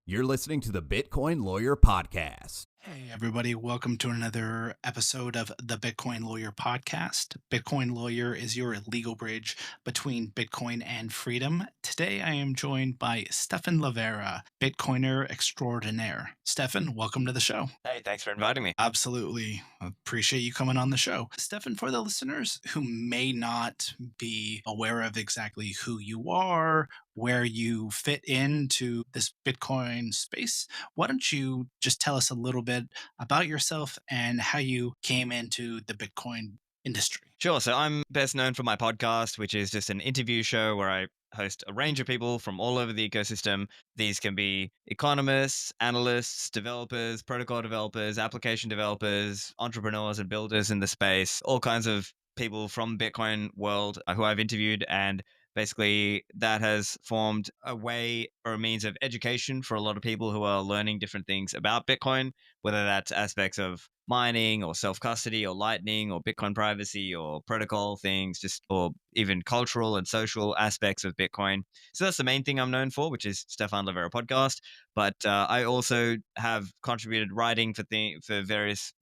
You're listening to the Bitcoin Lawyer Podcast. Hey, everybody. Welcome to another episode of the Bitcoin Lawyer Podcast. Bitcoin Lawyer is your legal bridge between Bitcoin and freedom. Today, I am joined by Stephan Livera, Bitcoiner extraordinaire. Stephan, welcome to the show. Hey, thanks for inviting me. Absolutely. Appreciate you coming on the show. Stephan, for the listeners who may not be aware of exactly who you are, where you fit into this Bitcoin space, why don't you just tell us a little bit about yourself and how you came into the Bitcoin industry? Sure. So I'm best known for my podcast, which is just an interview show where I host a range of people from all over the ecosystem. These can be economists, analysts, developers, protocol developers, application developers, entrepreneurs and builders in the space, all kinds of people from Bitcoin world who I've interviewed. And basically that has formed a way or a means of education for a lot of people who are learning different things about Bitcoin, whether that's aspects of mining or self custody or lightning or Bitcoin privacy or protocol things, just or even cultural and social aspects of Bitcoin. So that's the main thing I'm known for, which is Stephan Livera podcast. But I also have contributed writing for various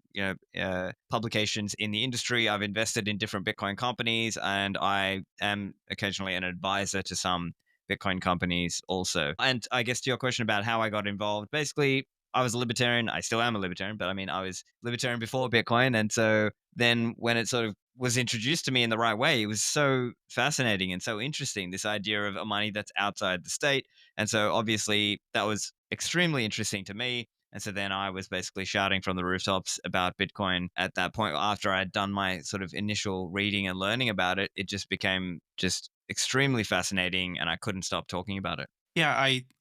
publications in the industry. I've invested in different Bitcoin companies, and I am occasionally an advisor to some Bitcoin companies also. And I guess to your question about how I got involved, basically I was a libertarian. I still am a libertarian, but I mean, I was libertarian before Bitcoin. And so then when it sort of was introduced to me in the right way, it was so fascinating and so interesting, this idea of a money that's outside the state. And so obviously that was extremely interesting to me. And so then I was basically shouting from the rooftops about Bitcoin at that point. After I'd done my sort of initial reading and learning about it, it just became just extremely fascinating and I couldn't stop talking about it. Yeah,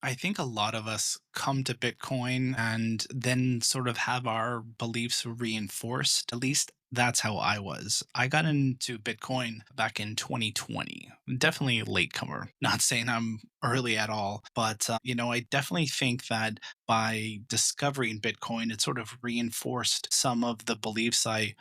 I think a lot of us come to Bitcoin and then sort of have our beliefs reinforced. At least that's how I was. I got into Bitcoin back in 2020. Definitely a latecomer. Not saying I'm early at all, but I definitely think that by discovering Bitcoin, it sort of reinforced some of the beliefs I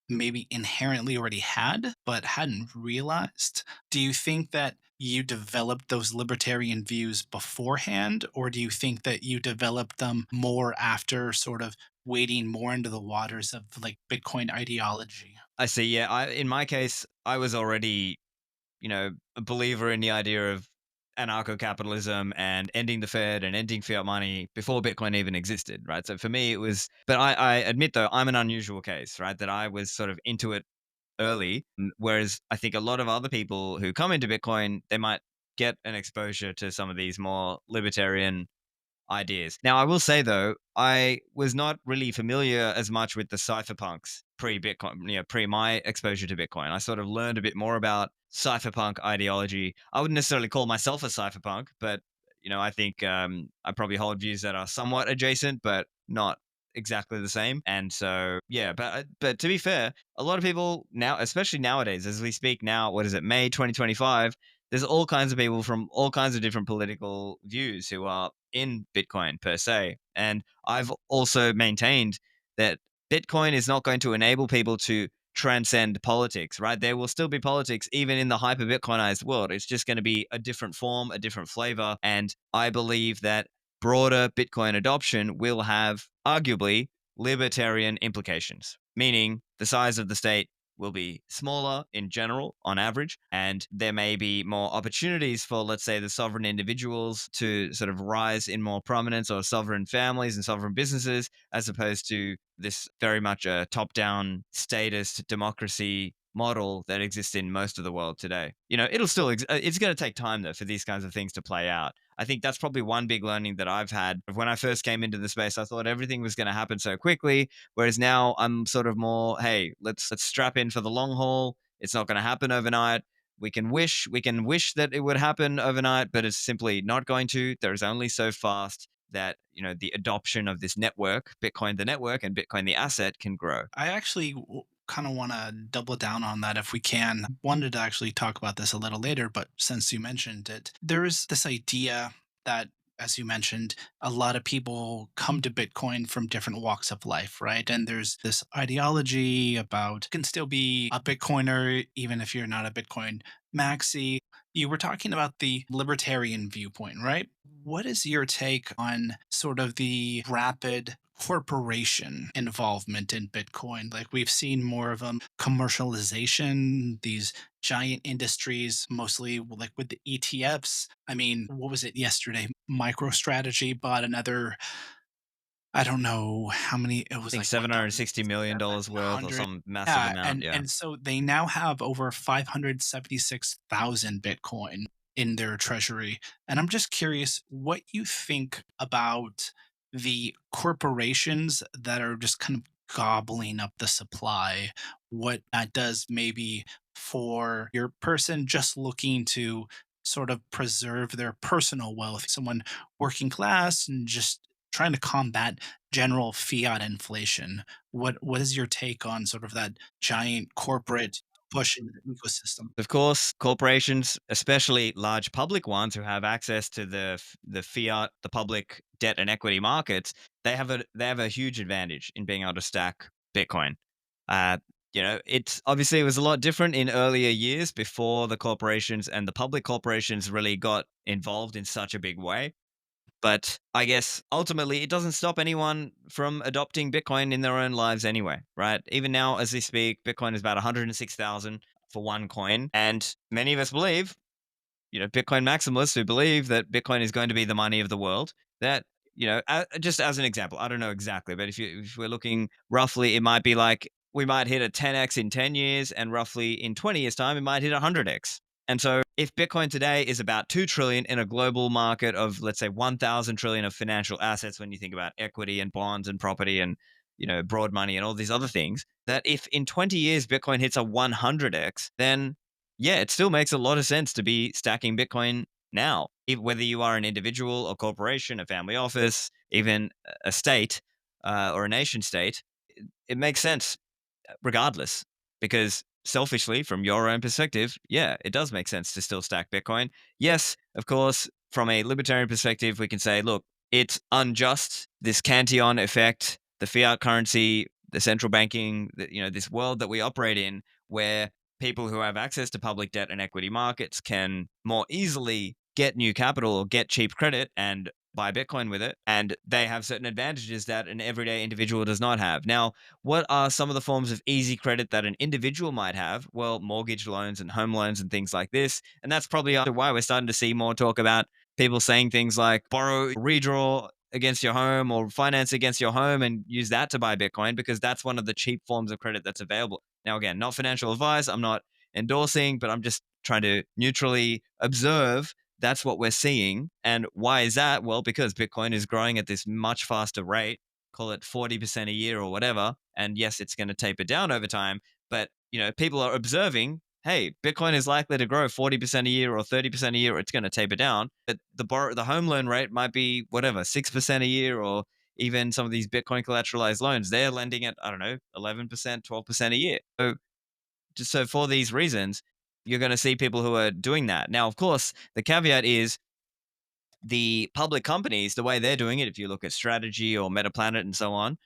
maybe inherently already had, but hadn't realized. Do you think that you developed those libertarian views beforehand, or do you think that you developed them more after sort of wading more into the waters of like Bitcoin ideology? I see. Yeah. In my case, I was already, a believer in the idea of anarcho capitalism and ending the Fed and ending fiat money before Bitcoin even existed. Right. So for me, it was, but I admit though, I'm an unusual case, right? That I was sort of into it early. Whereas I think a lot of other people who come into Bitcoin, they might get an exposure to some of these more libertarian ideas. Now, I will say though, I was not really familiar as much with the cypherpunks pre-Bitcoin, pre my exposure to Bitcoin. I sort of learned a bit more about cypherpunk ideology. I wouldn't necessarily call myself a cypherpunk, but I think I probably hold views that are somewhat adjacent, but not exactly the same. And so, yeah, but to be fair, a lot of people now, especially nowadays, as we speak now, what is it, May 2025? There's all kinds of people from all kinds of different political views who are in Bitcoin per se. And I've also maintained that Bitcoin is not going to enable people to transcend politics, right? There will still be politics even in the hyper Bitcoinized world. It's just going to be a different form, a different flavor. And I believe that broader Bitcoin adoption will have arguably libertarian implications, meaning the size of the state will be smaller in general on average, and there may be more opportunities for, let's say, the sovereign individuals to sort of rise in more prominence, or sovereign families and sovereign businesses, as opposed to this very much a top down statist democracy model that exists in most of the world today. It'll still, it's going to take time though for these kinds of things to play out. I think that's probably one big learning that I've had. When I first came into the space, I thought everything was going to happen so quickly. Whereas now I'm sort of more, hey, let's strap in for the long haul. It's not going to happen overnight. We can wish that it would happen overnight, but it's simply not going to. There's only so fast that the adoption of this network, Bitcoin the network and Bitcoin the asset, can grow. I actually kind of want to double down on that if we can. Wanted to actually talk about this a little later, but since you mentioned it, there is this idea that, as you mentioned, a lot of people come to Bitcoin from different walks of life, right? And there's this ideology about you can still be a Bitcoiner even if you're not a Bitcoin maxi. You were talking about the libertarian viewpoint, right? What is your take on sort of the rapid corporation involvement in Bitcoin? Like we've seen more of a commercialization, these giant industries, mostly like with the ETFs. I mean, what was it yesterday? MicroStrategy bought another, I don't know how many, it I was think like what, $760 million worth or 700. some massive Yeah, amount. and Yeah. and so they now have over 576,000 Bitcoin in their treasury. And I'm just curious what you think about the corporations that are just kind of gobbling up the supply, what that does maybe for your person just looking to sort of preserve their personal wealth, someone working class and just trying to combat general fiat inflation. What is your take on sort of that giant corporate push in the ecosystem? Of course, corporations, especially large public ones who have access to the fiat, the public debt and equity markets, they have a huge advantage in being able to stack Bitcoin. Uh, it's obviously it was a lot different in earlier years before the corporations and the public corporations really got involved in such a big way. But I guess ultimately it doesn't stop anyone from adopting Bitcoin in their own lives anyway, right? Even now, as we speak, Bitcoin is about 106,000 for one coin. And many of us believe, Bitcoin maximalists who believe that Bitcoin is going to be the money of the world, that, just as an example, I don't know exactly, but if we're looking roughly, it might be like we might hit a 10x in 10 years, and roughly in 20 years' time, it might hit 100x. And so if Bitcoin today is about 2 trillion in a global market of, let's say, 1,000 trillion of financial assets, when you think about equity and bonds and property and, broad money and all these other things, that if in 20 years Bitcoin hits a 100x, then yeah, it still makes a lot of sense to be stacking Bitcoin now, whether you are an individual, a corporation, a family office, even a state or a nation state. It makes sense regardless, because selfishly, from your own perspective, yeah, it does make sense to still stack Bitcoin. Yes, of course, from a libertarian perspective, we can say, look, it's unjust, this Cantillon effect, the fiat currency, the central banking, this world that we operate in, where people who have access to public debt and equity markets can more easily get new capital or get cheap credit and buy Bitcoin with it. And they have certain advantages that an everyday individual does not have. Now, what are some of the forms of easy credit that an individual might have? Well, mortgage loans and home loans and things like this. And that's probably why we're starting to see more talk about people saying things like borrow, redraw against your home or finance against your home and use that to buy Bitcoin, because that's one of the cheap forms of credit that's available. Now, again, not financial advice. I'm not endorsing, but I'm just trying to neutrally observe that's what we're seeing. And why is that? Well, because Bitcoin is growing at this much faster rate, call it 40% a year or whatever. And yes, it's going to taper down over time. But, people are observing, hey, Bitcoin is likely to grow 40% a year or 30% a year, or it's going to taper down. But the home loan rate might be whatever, 6% a year, or even some of these Bitcoin collateralized loans, they're lending at, I don't know, 11%, 12% a year. So just so for these reasons, you're going to see people who are doing that. Now, of course, the caveat is the public companies, the way they're doing it, if you look at Strategy or Metaplanet and so on,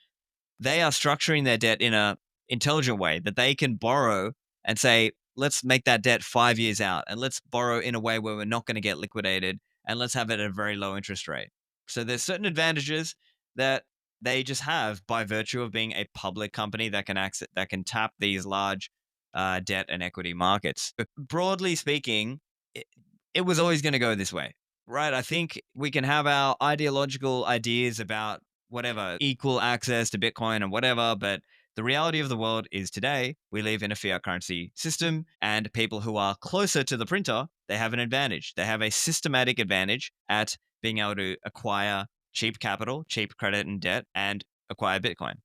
they are structuring their debt in a intelligent way that they can borrow and say, let's make that debt 5 years out, and let's borrow in a way where we're not going to get liquidated, and let's have it at a very low interest rate. So there's certain advantages that they just have by virtue of being a public company that can access, that can tap these large debt and equity markets. But broadly speaking, it, it was always going to go this way, right? I think we can have our ideological ideas about whatever, equal access to Bitcoin and whatever. But the reality of the world is today we live in a fiat currency system, and people who are closer to the printer, they have an advantage. They have a systematic advantage at being able to acquire cheap capital, cheap credit and debt, and acquire Bitcoin.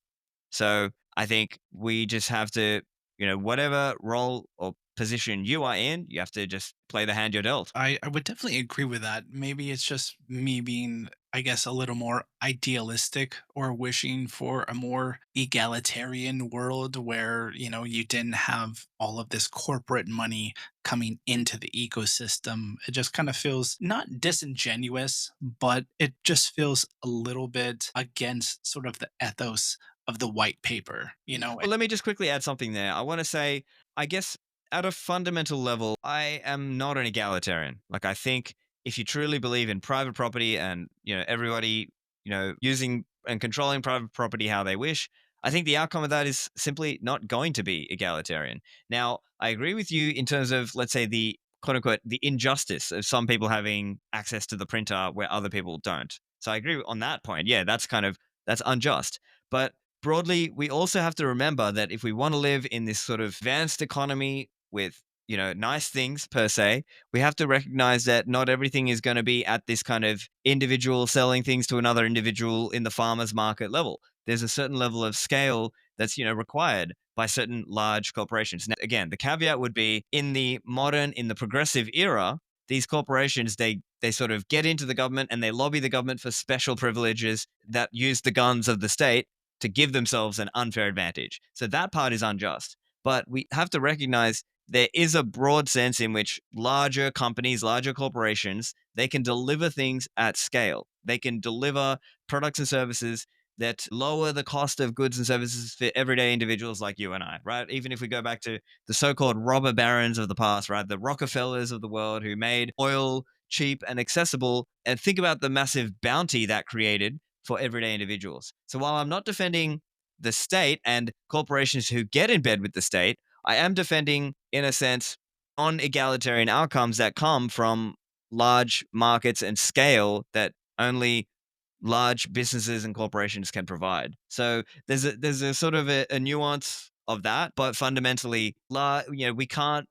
So I think we just have to, whatever role or position you are in, you have to just play the hand you're dealt. I would definitely agree with that. Maybe it's just me being, I guess, a little more idealistic or wishing for a more egalitarian world where, you didn't have all of this corporate money coming into the ecosystem. It just kind of feels not disingenuous, but it just feels a little bit against sort of the ethos of the white paper, Well, let me just quickly add something there. I want to say, I guess At a fundamental level, I am not an egalitarian. Like, I think if you truly believe in private property and, everybody, using and controlling private property how they wish, I think the outcome of that is simply not going to be egalitarian. Now, I agree with you in terms of, let's say, the quote unquote, the injustice of some people having access to the printer where other people don't. So I agree on that point. Yeah, that's unjust. But broadly, we also have to remember that if we want to live in this sort of advanced economy with, nice things per se, we have to recognize that not everything is going to be at this kind of individual selling things to another individual in the farmer's market level. There's a certain level of scale that's, required by certain large corporations. Now, again, the caveat would be in the progressive era, these corporations, they sort of get into the government and they lobby the government for special privileges that use the guns of the state to give themselves an unfair advantage. So that part is unjust. But we have to recognize there is a broad sense in which larger companies, larger corporations, they can deliver things at scale. They can deliver products and services that lower the cost of goods and services for everyday individuals like you and I, right? Even if we go back to the so-called robber barons of the past, right? The Rockefellers of the world who made oil cheap and accessible, and think about the massive bounty that created for everyday individuals. So while I'm not defending the state and corporations who get in bed with the state, I am defending, in a sense, non egalitarian outcomes that come from large markets and scale that only large businesses and corporations can provide. So there's a sort of a nuance of that, but fundamentally, we can't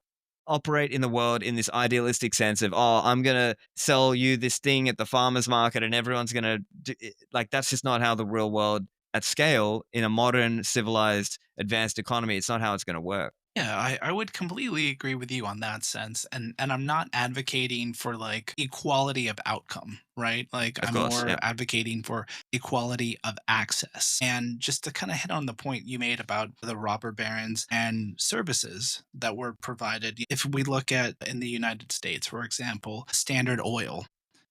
operate in the world in this idealistic sense of, oh, I'm gonna sell you this thing at the farmers market and everyone's gonna do it. Like, that's just not how the real world at scale in a modern civilized advanced economy, it's not how it's going to work. Yeah, I would completely agree with you on that sense. And I'm not advocating for like equality of outcome, right? Like Of I'm course, more yeah. advocating for equality of access. And just to kind of hit on the point you made about the robber barons and services that were provided. If we look at in the United States, for example, Standard Oil,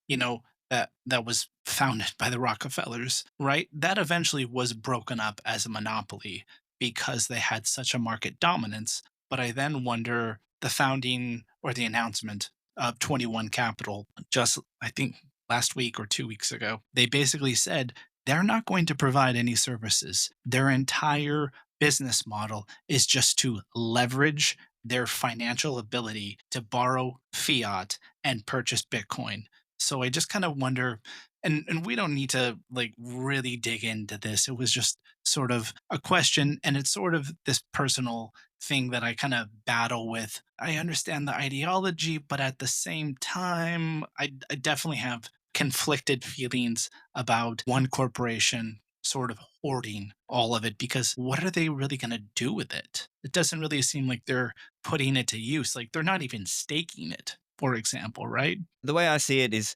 you know, that was founded by the Rockefellers, right? That eventually was broken up as a monopoly because they had such a market dominance. But I then wonder the founding or the announcement of 21 Capital just, I think, last week or 2 weeks ago. They basically said they're not going to provide any services. Their entire business model is just to leverage their financial ability to borrow fiat and purchase Bitcoin. So I just kind of wonder, and we don't need to like really dig into this. It was just sort of a question, and it's sort of this personal thing that I kind of battle with. I understand the ideology, but at the same time, I definitely have conflicted feelings about one corporation sort of hoarding all of it, because what are they really going to do with it? It doesn't really seem like they're putting it to use. Like they're not even staking it, for example, right? The way I see it is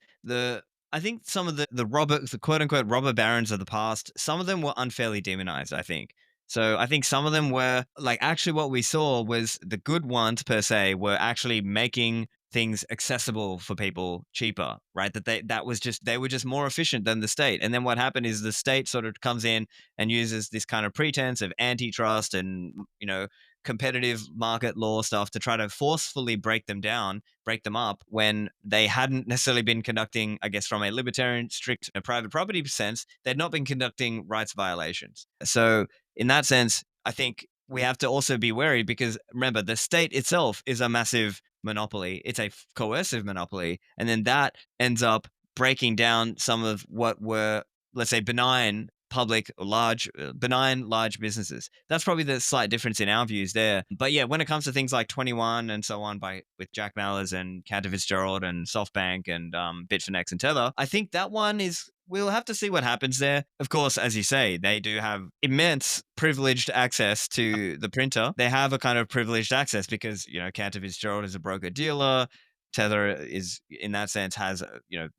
I think some of the quote unquote robber barons of the past, some of them were unfairly demonized, I think. So I think some of them were like, actually what we saw was the good ones per se were actually making things accessible for people cheaper, right? They were just more efficient than the state. And then what happened is the state sort of comes in and uses this kind of pretense of antitrust and, competitive market law stuff to try to forcefully break them up when they hadn't necessarily been conducting, I guess, from a libertarian, strict private property sense, they'd not been conducting rights violations. So, in that sense, I think we have to also be wary because remember, the state itself is a massive monopoly, it's a coercive monopoly. And then that ends up breaking down some of what were, let's say, benign large businesses. That's probably the slight difference in our views there. But yeah, when it comes to things like 21 and so on by with Jack Mallers and Cantor Fitzgerald and SoftBank and Bitfinex and Tether, I think that one is, we'll have to see what happens there. Of course, as you say, they do have immense privileged access to the printer. They have a kind of privileged access because, Cantor Fitzgerald is a broker dealer. Tether is, in that sense, has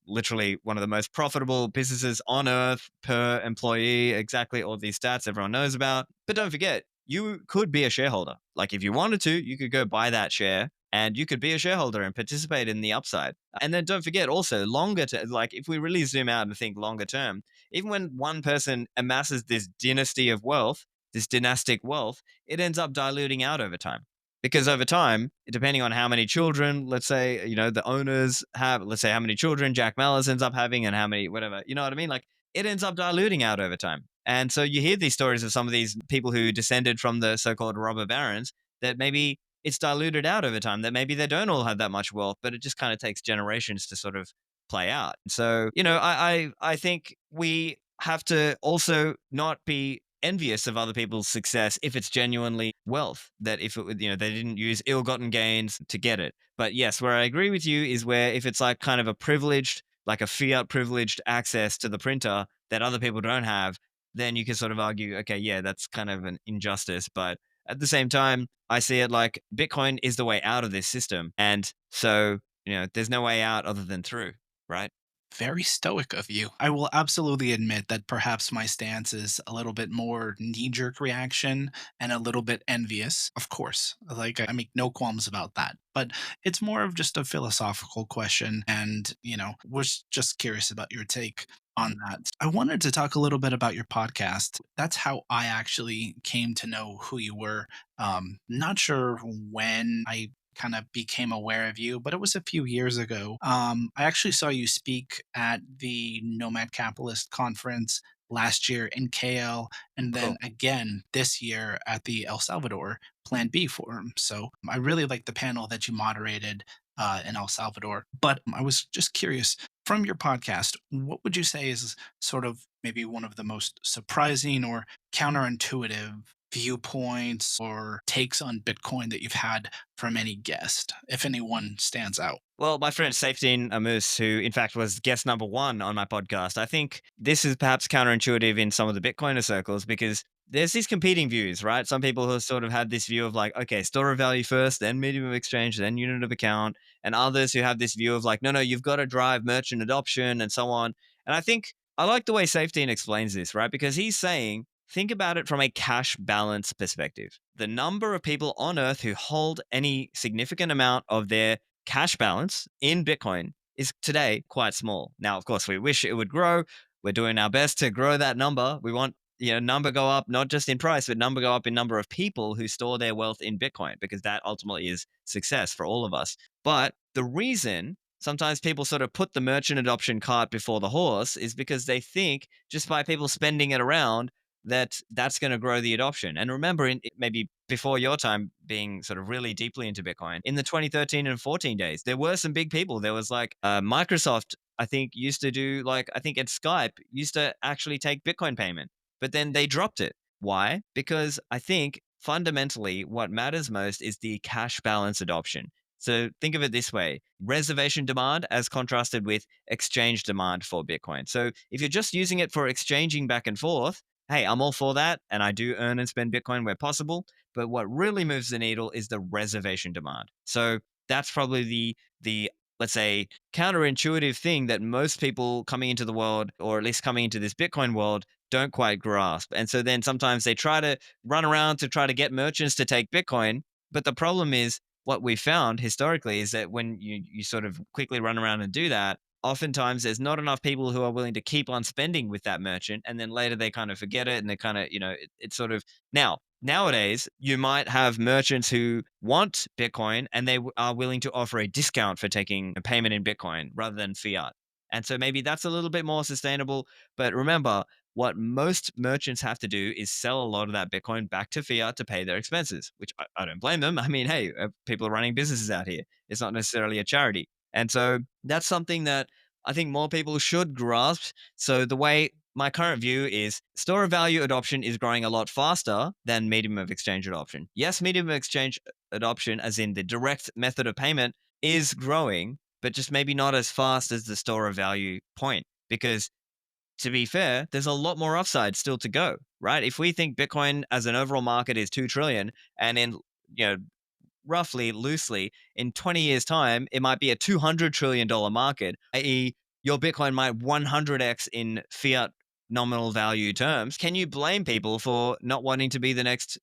literally one of the most profitable businesses on earth per employee. Exactly all these stats everyone knows about. But don't forget, you could be a shareholder. Like if you wanted to, you could go buy that share and you could be a shareholder and participate in the upside. And then don't forget also longer term, like if we really zoom out and think longer term, even when one person amasses this dynastic wealth, it ends up diluting out over time. Because over time, depending on how many children, let's say, the owners have, let's say how many children Jack Mallers ends up having and how many, whatever, you know what I mean? Like it ends up diluting out over time. And so you hear these stories of some of these people who descended from the so called robber barons that maybe it's diluted out over time, that maybe they don't all have that much wealth, but it just kind of takes generations to sort of play out. So, I think we have to also not be envious of other people's success if it's genuinely wealth, that if they didn't use ill-gotten gains to get it. But yes, where I agree with you is where if it's like kind of a privileged, like a fiat privileged access to the printer that other people don't have, then you can sort of argue, okay, yeah, that's kind of an injustice. But at the same time, I see it like Bitcoin is the way out of this system. And so, there's no way out other than through, right? Very stoic of you. I will absolutely admit that perhaps my stance is a little bit more knee jerk reaction and a little bit envious, of course. Like, I make no qualms about that. But it's more of just a philosophical question. And, was just curious about your take on that. I wanted to talk a little bit about your podcast. That's how I actually came to know who you were. Not sure when I kind of became aware of you, but it was a few years ago. I actually saw you speak at the Nomad Capitalist conference last year in KL, and then Cool. again this year at the El Salvador Plan B Forum. So I really liked the panel that you moderated in El Salvador. But I was just curious from your podcast, what would you say is sort of maybe one of the most surprising or counterintuitive viewpoints or takes on Bitcoin that you've had from any guest, if anyone stands out? Well, my friend Safedin Amus, who in fact was guest number one on my podcast, I think this is perhaps counterintuitive in some of the Bitcoiner circles because there's these competing views, right? Some people who sort of had this view of like, okay, store of value first, then medium of exchange, then unit of account, and others who have this view of like, no, no, you've got to drive merchant adoption and so on. And I think I like the way Safedin explains this, right? Because he's saying, think about it from a cash balance perspective. The number of people on earth who hold any significant amount of their cash balance in Bitcoin is today quite small. Now, of course, we wish it would grow. We're doing our best to grow that number. We want number go up, not just in price, but number go up in number of people who store their wealth in Bitcoin, because that ultimately is success for all of us. But the reason sometimes people sort of put the merchant adoption cart before the horse is because they think just by people spending it around that that's going to grow the adoption. And remember, maybe before your time being sort of really deeply into Bitcoin, in the 2013 and 14 days, there were some big people. There was like Microsoft, I think, used to do like, I think at Skype, used to actually take Bitcoin payment, but then they dropped it. Why? Because I think fundamentally what matters most is the cash balance adoption. So think of it this way: reservation demand as contrasted with exchange demand for Bitcoin. So if you're just using it for exchanging back and forth, hey, I'm all for that. And I do earn and spend Bitcoin where possible. But what really moves the needle is the reservation demand. So that's probably the let's say counterintuitive thing that most people coming into the world, or at least coming into this Bitcoin world, don't quite grasp. And so then sometimes they try to run around to try to get merchants to take Bitcoin. But the problem is, what we found historically is that when you sort of quickly run around and do that, oftentimes there's not enough people who are willing to keep on spending with that merchant, and then later they kind of forget it, and they kind of it's sort of nowadays you might have merchants who want Bitcoin and they are willing to offer a discount for taking a payment in Bitcoin rather than fiat, and so maybe that's a little bit more sustainable. But remember, what most merchants have to do is sell a lot of that Bitcoin back to fiat to pay their expenses, which I don't blame them. I mean, hey, people are running businesses out here. It's not necessarily a charity. And so that's something that I think more people should grasp. So the way my current view is, store of value adoption is growing a lot faster than medium of exchange adoption. Yes, medium of exchange adoption, as in the direct method of payment, is growing, but just maybe not as fast as the store of value point. Because to be fair, there's a lot more upside still to go, right? If we think Bitcoin as an overall market is 2 trillion, and in you know roughly loosely in 20 years time it might be a $200 trillion market, i.e. your Bitcoin might 100x in fiat nominal value terms. Can you blame people for not wanting to be the next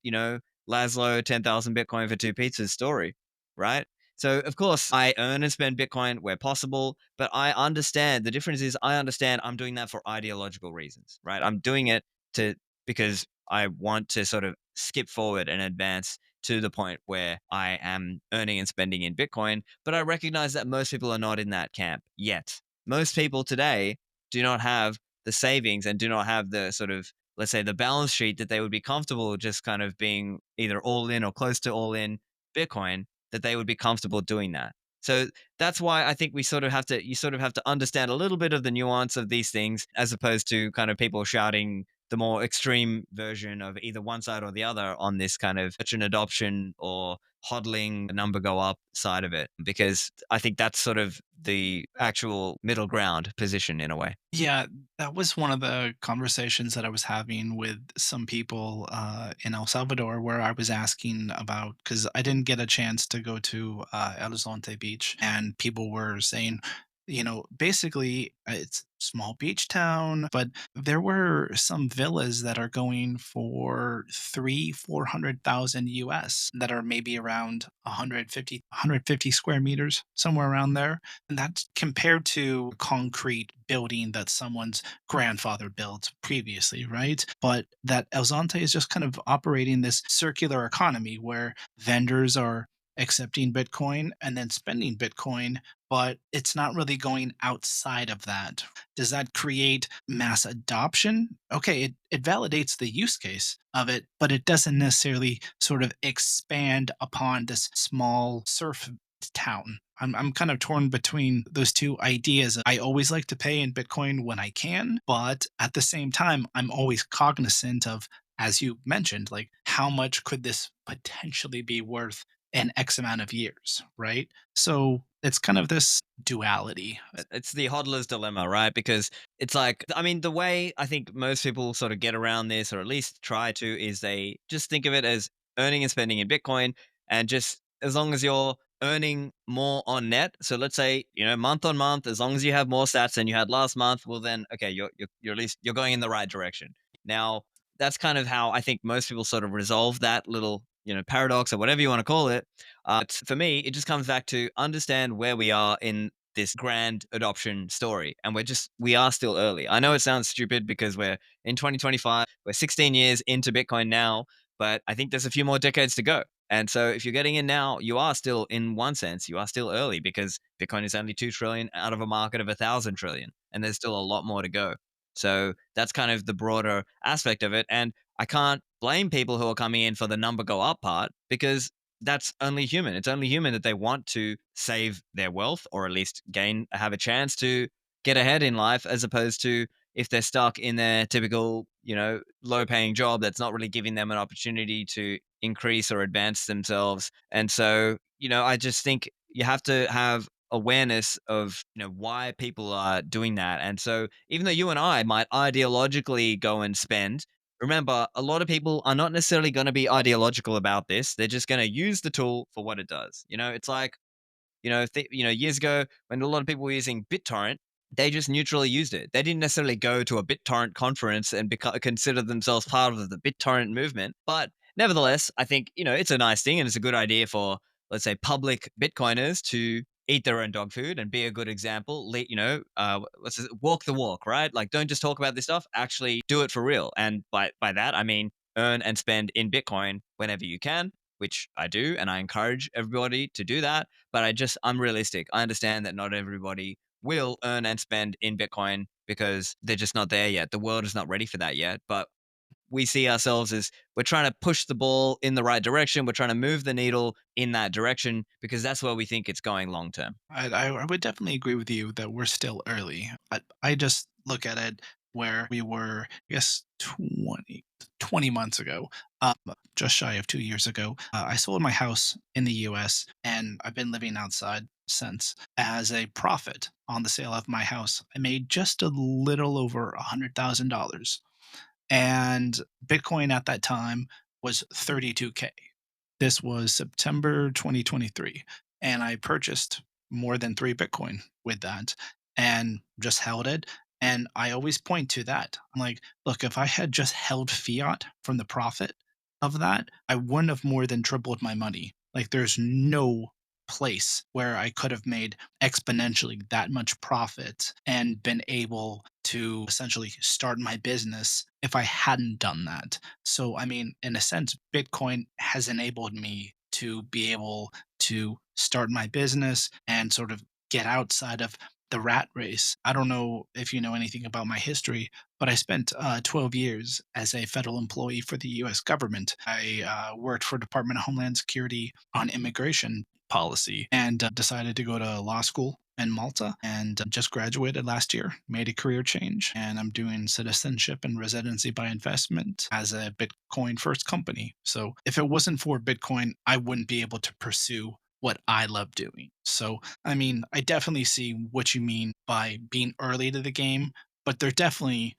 Laszlo 10,000 Bitcoin for two pizzas story, right? So of course I earn and spend Bitcoin where possible, but I understand the difference is, I understand I'm doing that for ideological reasons, right? I'm doing it to because I want to sort of skip forward and advance to the point where I am earning and spending in Bitcoin. But I recognize that most people are not in that camp yet. Most people today do not have the savings and do not have the sort of, let's say, the balance sheet that they would be comfortable just kind of being either all in or close to all in Bitcoin, that they would be comfortable doing that. So that's why I think you sort of have to understand a little bit of the nuance of these things, as opposed to kind of people shouting the more extreme version of either one side or the other on this kind of such an adoption or hodling number go up side of it, because I think that's sort of the actual middle ground position in a way. Yeah, that was one of the conversations that I was having with some people in El Salvador, where I was asking about, because I didn't get a chance to go to El Zonte Beach, and people were saying, basically it's a small beach town, but there were some villas that are going for 400,000 US that are maybe around 150 square meters, somewhere around there. And that's compared to a concrete building that someone's grandfather built previously, right? But that El Zonte is just kind of operating this circular economy where vendors are accepting Bitcoin and then spending Bitcoin, but it's not really going outside of that. Does that create mass adoption? Okay, it validates the use case of it, but it doesn't necessarily sort of expand upon this small surf town. I'm kind of torn between those two ideas. I always like to pay in Bitcoin when I can, but at the same time, I'm always cognizant of, as you mentioned, like how much could this potentially be worth in X amount of years, right? So it's kind of this duality. It's the hodler's dilemma, right? Because it's like, I mean, the way I think most people sort of get around this, or at least try to, is they just think of it as earning and spending in Bitcoin. And just as long as you're earning more on net, so let's say, month on month, as long as you have more stats than you had last month, well, then, okay, you're at least you're going in the right direction. Now, that's kind of how I think most people sort of resolve that little, paradox or whatever you want to call it. For me, it just comes back to understand where we are in this grand adoption story. And we are still early. I know it sounds stupid because we're in 2025, we're 16 years into Bitcoin now, but I think there's a few more decades to go. And so if you're getting in now, you are still, in one sense, you are still early, because Bitcoin is only 2 trillion out of a market of 1,000 trillion. And there's still a lot more to go. So that's kind of the broader aspect of it. And I can't blame people who are coming in for the number go up part, because that's only human. It's only human that they want to save their wealth, or at least have a chance to get ahead in life, as opposed to if they're stuck in their typical, low paying job that's not really giving them an opportunity to increase or advance themselves. And so, I just think you have to have awareness of, why people are doing that. And so even though you and I might ideologically go and spend, remember, a lot of people are not necessarily going to be ideological about this. They're just going to use the tool for what it does. It's like, years ago when a lot of people were using BitTorrent, they just neutrally used it. They didn't necessarily go to a BitTorrent conference and consider themselves part of the BitTorrent movement. But nevertheless, I think, it's a nice thing and it's a good idea for, let's say, public Bitcoiners to eat their own dog food and be a good example. Walk the walk, right? Like, don't just talk about this stuff, actually do it for real. And by that, I mean, earn and spend in Bitcoin whenever you can, which I do. And I encourage everybody to do that. But I'm realistic. I understand that not everybody will earn and spend in Bitcoin because they're just not there yet. The world is not ready for that yet. But we see ourselves as we're trying to push the ball in the right direction. We're trying to move the needle in that direction, because that's where we think it's going long term. I would definitely agree with you that we're still early. I just look at it where we were, I guess, 20 months ago, um, just shy of 2 years ago. I sold my house in the US, and I've been living outside since. As a profit on the sale of my house, I made just a little over $100,000. And Bitcoin at that time was 32K. This was September 2023, and I purchased more than 3 Bitcoin with that and just held it. And I always point to that. I'm like, look, if I had just held fiat from the profit of that, I wouldn't have more than tripled my money. Like, there's no place where I could have made exponentially that much profit and been able to essentially start my business if I hadn't done that. So, I mean, in a sense, Bitcoin has enabled me to be able to start my business and sort of get outside of the rat race. I don't know if you know anything about my history, but I spent 12 years as a federal employee for the US government. I worked for Department of Homeland Security on immigration policy and decided to go to law school in Malta and just graduated last year, made a career change, and I'm doing citizenship and residency by investment as a Bitcoin first company. So if it wasn't for Bitcoin, I wouldn't be able to pursue what I love doing. So, I mean, I definitely see what you mean by being early to the game, but there definitely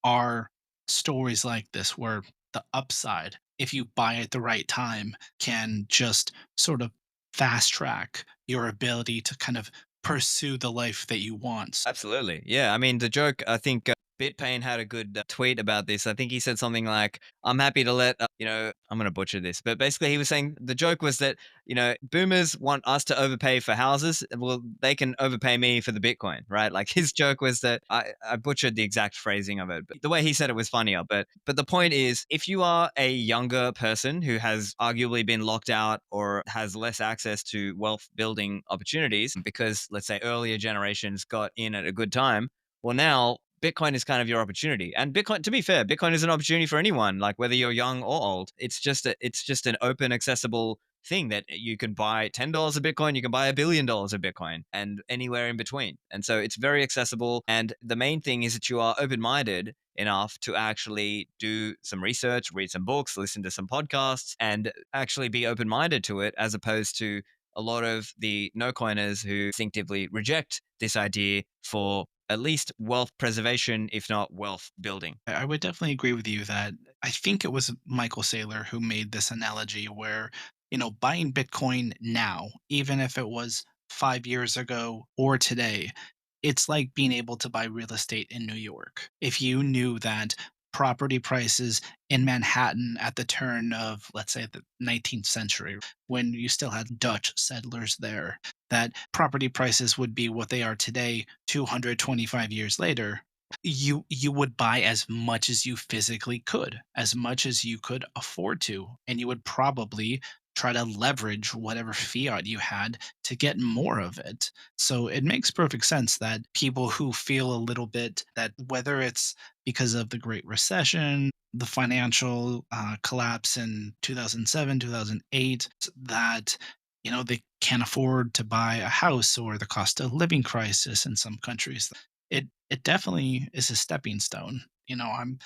are stories like this where the upside, if you buy at the right time, can just sort of fast track your ability to kind of pursue the life that you want. Absolutely. Yeah. I mean, the joke, I think BitPain had a good tweet about this. I think he said something like, I'm happy to let, I'm going to butcher this, but basically he was saying the joke was that, boomers want us to overpay for houses. Well, they can overpay me for the Bitcoin, right? Like his joke was that I butchered the exact phrasing of it, but the way he said it was funnier. But the point is, if you are a younger person who has arguably been locked out or has less access to wealth building opportunities because, let's say, earlier generations got in at a good time, well, now Bitcoin is kind of your opportunity. And Bitcoin, to be fair, Bitcoin is an opportunity for anyone, like whether you're young or old. It's just an open, accessible thing that you can buy $10 of Bitcoin, you can buy $1 billion of Bitcoin, and anywhere in between. And so it's very accessible. And the main thing is that you are open minded enough to actually do some research, read some books, listen to some podcasts, and actually be open minded to it, as opposed to a lot of the no coiners who instinctively reject this idea for at least wealth preservation, if not wealth building. I would definitely agree with you that I think it was Michael Saylor who made this analogy where, buying Bitcoin now, even if it was 5 years ago or today, it's like being able to buy real estate in New York. If you knew that property prices in Manhattan at the turn of, let's say, the 19th century, when you still had Dutch settlers there, that property prices would be what they are today, 225 years later, you would buy as much as you physically could, as much as you could afford to, and you would probably try to leverage whatever fiat you had to get more of it. So it makes perfect sense that people who feel a little bit that whether it's because of the Great Recession, the financial collapse in 2007, 2008, that they can't afford to buy a house, or the cost of living crisis in some countries, it definitely is a stepping stone. I'm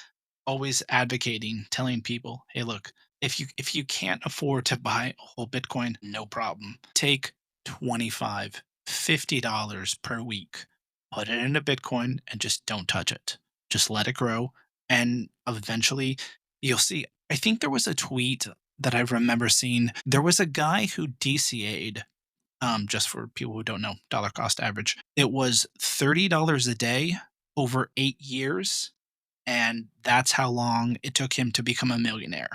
always advocating, telling people, hey, look, if you can't afford to buy a whole Bitcoin, no problem. Take 25, $50 per week, put it into Bitcoin and just don't touch it. Just let it grow. And eventually you'll see. I think there was a tweet that I remember seeing. There was a guy who DCA'd, just for people who don't know, dollar cost average. It was $30 a day over 8 years, and that's how long it took him to become a millionaire.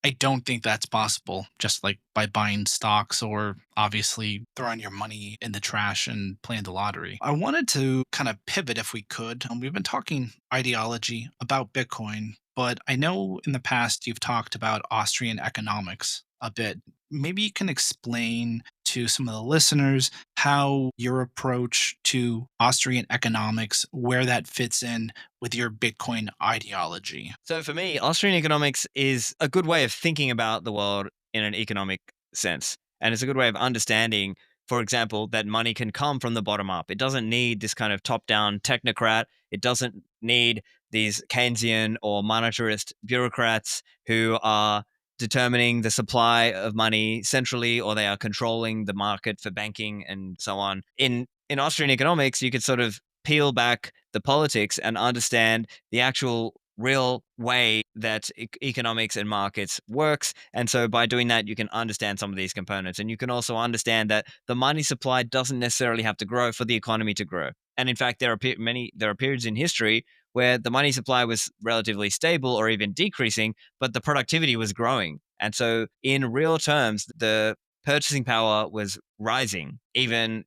I don't think that's possible just like by buying stocks or obviously throwing your money in the trash and playing the lottery. I wanted to kind of pivot if we could. We've been talking ideology about Bitcoin, but I know in the past you've talked about Austrian economics a bit. Maybe you can explain to some of the listeners how your approach to Austrian economics, where that fits in with your Bitcoin ideology. So for me, Austrian economics is a good way of thinking about the world in an economic sense. And it's a good way of understanding, for example, that money can come from the bottom up. It doesn't need this kind of top down technocrat. It doesn't need these Keynesian or monetarist bureaucrats who are determining the supply of money centrally, or they are controlling the market for banking and so on. In Austrian economics, you could sort of peel back the politics and understand the actual real way that economics and markets works. And so by doing that, you can understand some of these components, and you can also understand that the money supply doesn't necessarily have to grow for the economy to grow. And in fact, there are periods in history where the money supply was relatively stable or even decreasing, but the productivity was growing. And so in real terms, the purchasing power was rising, even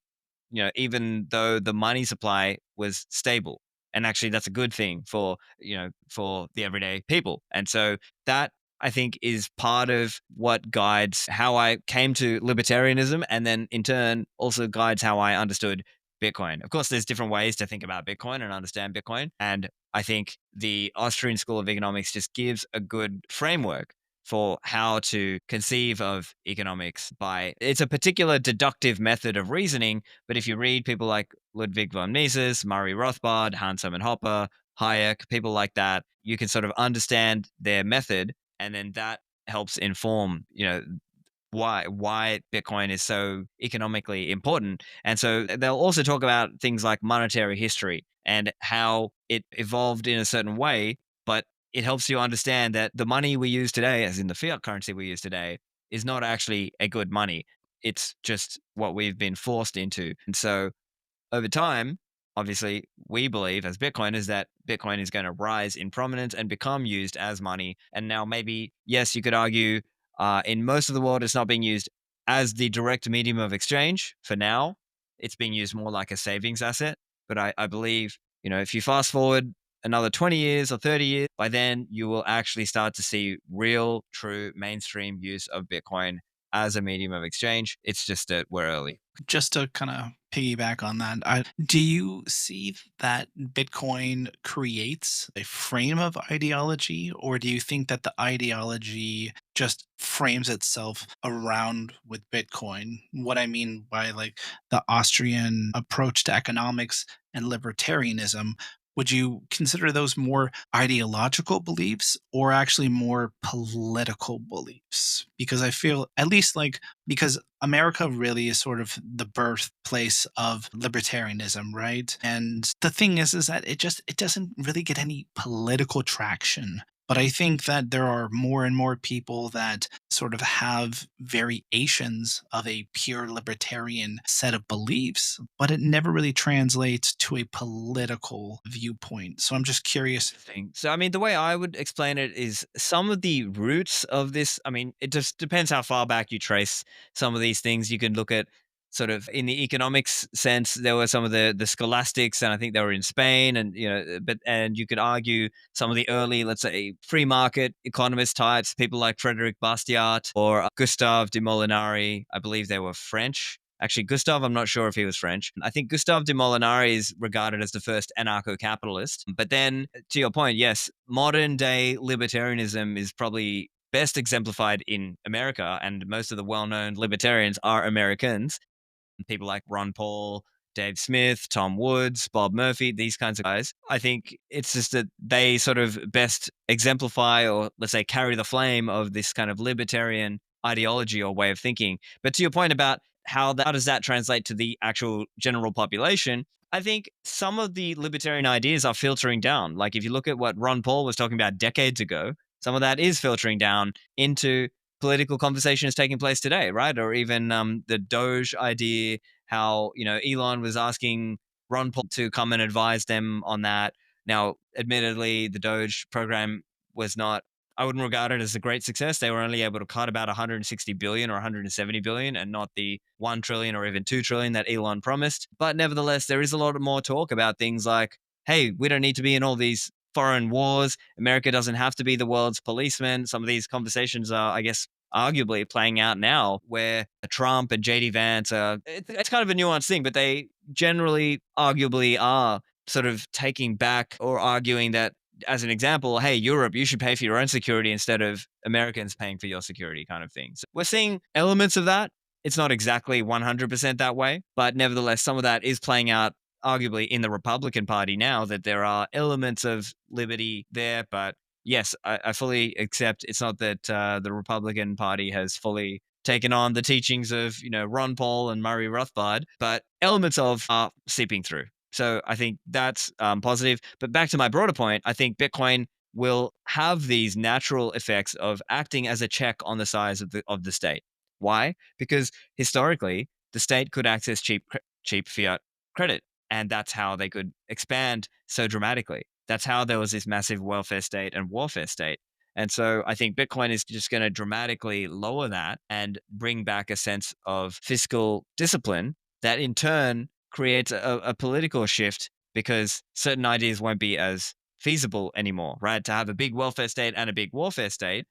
though the money supply was stable. And actually, that's a good thing for the everyday people. And so that, I think, is part of what guides how I came to libertarianism, and then in turn also guides how I understood Bitcoin. Of course, there's different ways to think about Bitcoin and understand Bitcoin. And I think the Austrian School of Economics just gives a good framework for how to conceive of economics. By it's a particular deductive method of reasoning, but if you read people like Ludwig von Mises, Murray Rothbard, Hans Hermann Hoppe, Hayek, people like that, you can sort of understand their method, and then that helps inform, why Bitcoin is so economically important. And so they'll also talk about things like monetary history and how it evolved in a certain way, but it helps you understand that the money we use today, as in the fiat currency we use today, is not actually a good money. It's just what we've been forced into. And so over time, obviously, we believe as Bitcoiners that Bitcoin is going to rise in prominence and become used as money. And now, maybe, yes, you could argue in most of the world, it's not being used as the direct medium of exchange for now. It's being used more like a savings asset. But I believe, if you fast forward another 20 years or 30 years, by then you will actually start to see real, true mainstream use of Bitcoin as a medium of exchange. It's just that we're early. Just to kind of piggyback on that, do you see that Bitcoin creates a frame of ideology, or do you think that the ideology just frames itself around with Bitcoin? What I mean by like the Austrian approach to economics and libertarianism, would you consider those more ideological beliefs or actually more political beliefs? Because I feel, at least like, because America really is sort of the birthplace of libertarianism, right? And the thing is that it doesn't really get any political traction. But I think that there are more and more people that sort of have variations of a pure libertarian set of beliefs, but it never really translates to a political viewpoint. So I'm just curious. Thing. So, I mean, the way I would explain it is some of the roots of this. I mean, it just depends how far back you trace some of these things. You can look at sort of in the economics sense, there were some of the scholastics, and I think they were in Spain, and and you could argue some of the early, let's say, free market economist types, people like Frederic Bastiat or Gustave de Molinari. I believe they were French. Actually, Gustave, I'm not sure if he was French. I think Gustave de Molinari is regarded as the first anarcho capitalist. But then, to your point, yes, modern day libertarianism is probably best exemplified in America, and most of the well known libertarians are Americans. People like Ron Paul, Dave Smith, Tom Woods, Bob Murphy, these kinds of guys. I think it's just that they sort of best exemplify, or let's say carry the flame of this kind of libertarian ideology or way of thinking. But to your point about how does that translate to the actual general population? I think some of the libertarian ideas are filtering down. Like if you look at what Ron Paul was talking about decades ago, some of that is filtering down into political conversations taking place today, right? Or even the Doge idea, how Elon was asking Ron Paul to come and advise them on that. Now, admittedly, the Doge program was not. I wouldn't regard it as a great success. They were only able to cut about 160 billion or 170 billion, and not the 1 trillion or even 2 trillion that Elon promised. But nevertheless, there is a lot more talk about things like, hey, we don't need to be in all these foreign wars. America doesn't have to be the world's policeman. Some of these conversations are, I guess, arguably playing out now, where Trump and JD Vance it's kind of a nuanced thing, but they generally arguably are sort of taking back or arguing that, as an example, hey, Europe, you should pay for your own security instead of Americans paying for your security, kind of thing. So we're seeing elements of that. It's not exactly 100% that way, but nevertheless, some of that is playing out arguably in the Republican Party now, that there are elements of liberty there. But yes, I fully accept it's not that the Republican Party has fully taken on the teachings of Ron Paul and Murray Rothbard, but elements of are seeping through. So I think that's positive. But back to my broader point, I think Bitcoin will have these natural effects of acting as a check on the size of the state. Why? Because historically, the state could access cheap fiat credit, and that's how they could expand so dramatically. That's how there was this massive welfare state and warfare state. And so I think Bitcoin is just going to dramatically lower that and bring back a sense of fiscal discipline that in turn creates a political shift because certain ideas won't be as feasible anymore, right? To have a big welfare state and a big warfare state,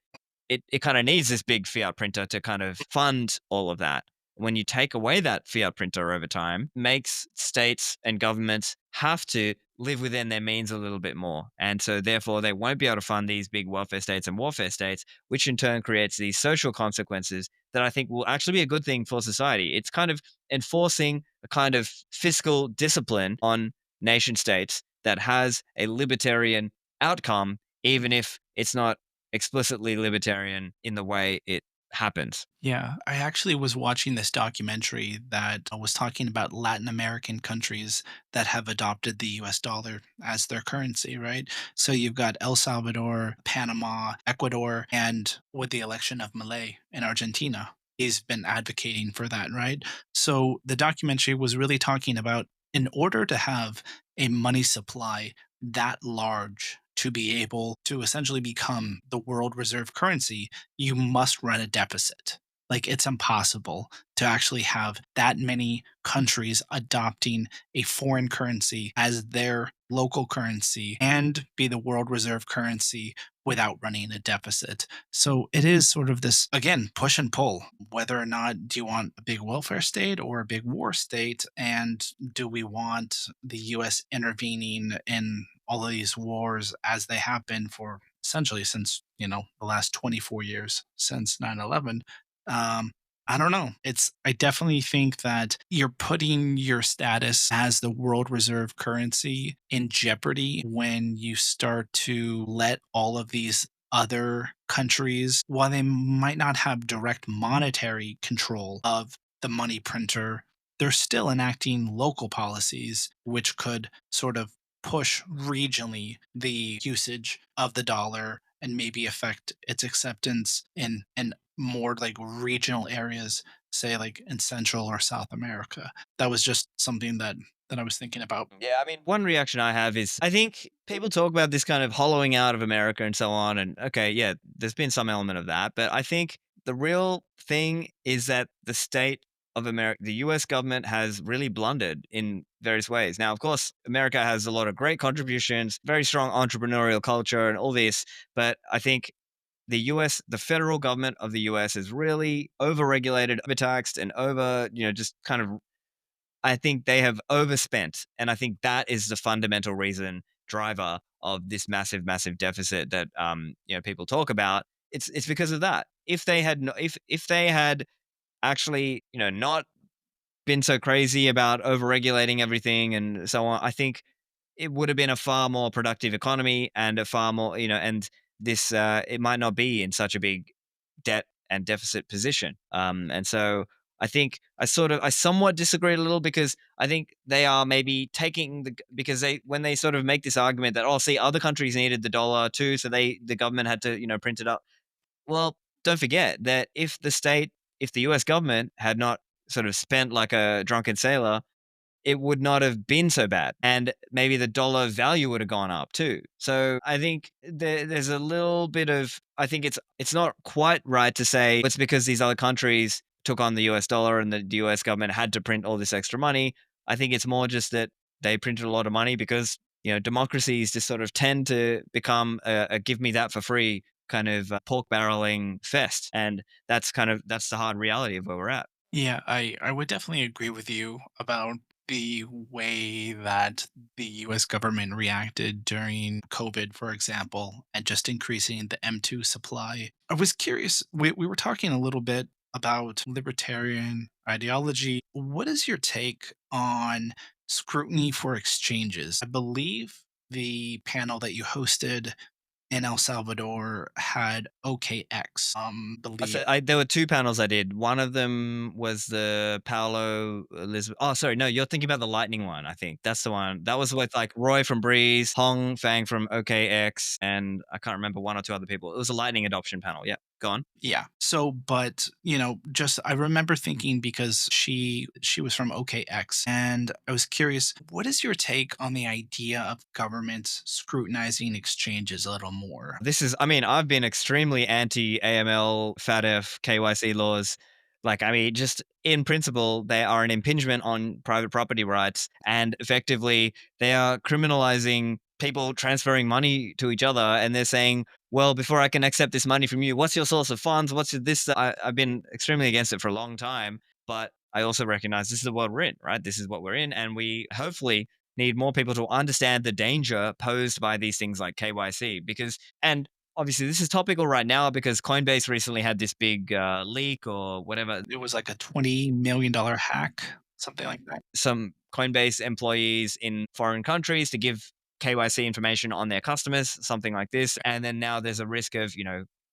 it kind of needs this big fiat printer to kind of fund all of that. When you take away that fiat printer over time, makes states and governments have to live within their means a little bit more. And so therefore they won't be able to fund these big welfare states and warfare states, which in turn creates these social consequences that I think will actually be a good thing for society. It's kind of enforcing a kind of fiscal discipline on nation states that has a libertarian outcome, even if it's not explicitly libertarian in the way it happens. Yeah, I actually was watching this documentary that was talking about Latin American countries that have adopted the US dollar as their currency, right? So you've got El Salvador, Panama, Ecuador, and with the election of Milei in Argentina, he's been advocating for that, right? So the documentary was really talking about in order to have a money supply that large to be able to essentially become the world reserve currency, you must run a deficit. Like it's impossible to actually have that many countries adopting a foreign currency as their local currency and be the world reserve currency without running a deficit. So it is sort of this, again, push and pull. Whether or not do you want a big welfare state or a big war state? And do we want the US intervening in all of these wars as they have been for essentially since, the last 24 years since 9/11? um, I don't know. I definitely think that you're putting your status as the world reserve currency in jeopardy when you start to let all of these other countries, while they might not have direct monetary control of the money printer, they're still enacting local policies which could sort of push regionally the usage of the dollar and maybe affect its acceptance in more like regional areas, say like in Central or South America. That was just something that I was thinking about. Yeah, I mean, one reaction I have is I think people talk about this kind of hollowing out of America and so on. And okay, yeah, there's been some element of that. But I think the real thing is that the state of America, the US government has really blundered in various ways. Now, of course, America has a lot of great contributions, very strong entrepreneurial culture and all this. But I think the US, the federal government of the US is really overregulated, overtaxed, and just kind of I think they have overspent, and I think that is the fundamental reason driver of this massive, massive deficit that people talk about. It's because of that. If they had no, if they had actually not been so crazy about overregulating everything and so on, I think it would have been a far more productive economy and a far more and this it might not be in such a big debt and deficit position. And so I think I somewhat disagree a little because I think they are maybe taking because they when they sort of make this argument that oh see other countries needed the dollar too so the government had to print it up. Well, don't forget that if the US government had not sort of spent like a drunken sailor, it would not have been so bad. And maybe the dollar value would have gone up too. So I think there's a little bit of, I think it's not quite right to say it's because these other countries took on the US dollar and the US government had to print all this extra money. I think it's more just that they printed a lot of money because, democracies just sort of tend to become a give me that for free kind of pork barreling fest. And that's the hard reality of where we're at. Yeah, I would definitely agree with you about the way that the US government reacted during COVID, for example, and just increasing the M2 supply. I was curious, we were talking a little bit about libertarian ideology. What is your take on scrutiny for exchanges? I believe the panel that you hosted in El Salvador had OKX. Believe There were two panels I did. One of them was the Paolo Elizabeth. Oh, sorry, no, you're thinking about the Lightning one. I think that's the one. That was with like Roy from Breeze, Hong Fang from OKX, and I can't remember one or two other people. It was a Lightning adoption panel. Yeah. Go on. Yeah. So, but just I remember thinking because she was from OKX, and I was curious, what is your take on the idea of governments scrutinizing exchanges a little more? I mean, I've been extremely anti AML, FATF, KYC laws. Like, I mean, just in principle, they are an impingement on private property rights. And effectively, they are criminalizing people transferring money to each other. And they're saying, well, before I can accept this money from you, what's your source of funds? What's this? I've been extremely against it for a long time. But I also recognize this is the world we're in, right? This is what we're in. And we hopefully need more people to understand the danger posed by these things like KYC. And obviously, this is topical right now because Coinbase recently had this big leak or whatever. It was like a $20 million hack, something like that. Some Coinbase employees in foreign countries to give KYC information on their customers, something like this. And then now there's a risk of,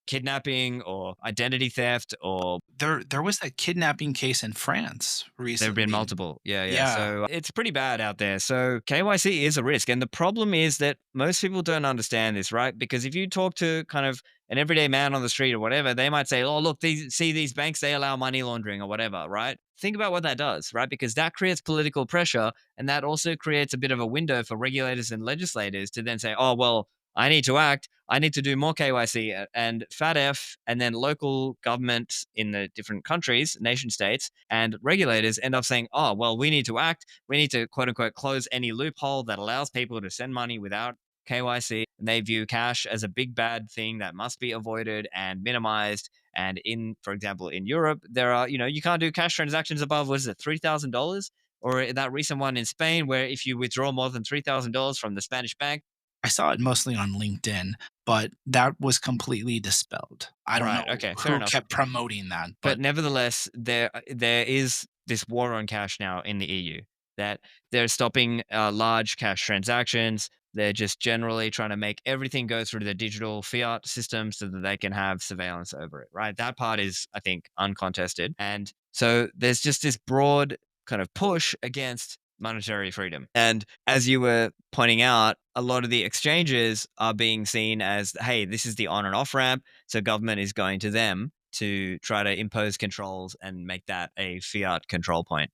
kidnapping or identity theft, or There was that kidnapping case in France there have been recently. multiple. Yeah, yeah. Yeah. So it's pretty bad out there. So KYC is a risk. And the problem is that most people don't understand this, right? Because if you talk to kind of an everyday man on the street or whatever, they might say, oh, look, these banks, they allow money laundering or whatever, right? Think about what that does, right? Because that creates political pressure. And that also creates a bit of a window for regulators and legislators to then say, oh, well, I need to act. I need to do more KYC and FATF, and then local governments in the different countries, nation states, and regulators end up saying, oh, well, we need to act. We need to quote unquote close any loophole that allows people to send money without KYC. And they view cash as a big bad thing that must be avoided and minimized. And for example, in Europe, there are, you can't do cash transactions above, what is it, $3,000? Or that recent one in Spain, where if you withdraw more than $3,000 from the Spanish bank, I saw it mostly on LinkedIn, but that was completely dispelled. I don't right? know Okay, fair who enough. kept promoting that, But but nevertheless, there is this war on cash now in the EU, that they're stopping large cash transactions. They're just generally trying to make everything go through the digital fiat system so that they can have surveillance over it, right? That part is, I think, uncontested. And so there's just this broad kind of push against monetary freedom. And as you were pointing out, a lot of the exchanges are being seen as, hey, this is the on and off ramp. So government is going to them to try to impose controls and make that a fiat control point.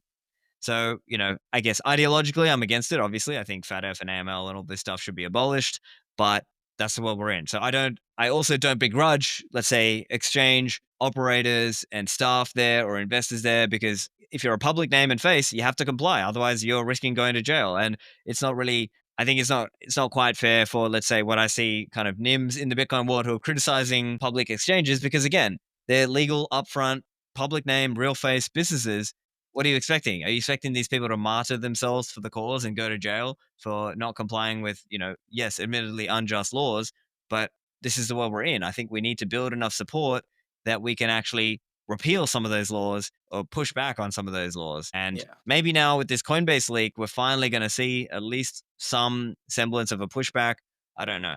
So, I guess ideologically, I'm against it. Obviously, I think FATF and AML and all this stuff should be abolished, but that's the world we're in. So I also don't begrudge, let's say, exchange operators and staff there or investors there, because if you're a public name and face, you have to comply. Otherwise, you're risking going to jail. And it's not really, I think it's not quite fair for, let's say, what I see kind of NIMS in the Bitcoin world who are criticizing public exchanges, because again, they're legal, upfront, public name, real face businesses. What are you expecting? Are you expecting these people to martyr themselves for the cause and go to jail for not complying with, yes, admittedly unjust laws, but this is the world we're in. I think we need to build enough support that we can actually repeal some of those laws or push back on some of those laws. And yeah. maybe now with this Coinbase leak, we're finally going to see at least some semblance of a pushback. I don't know.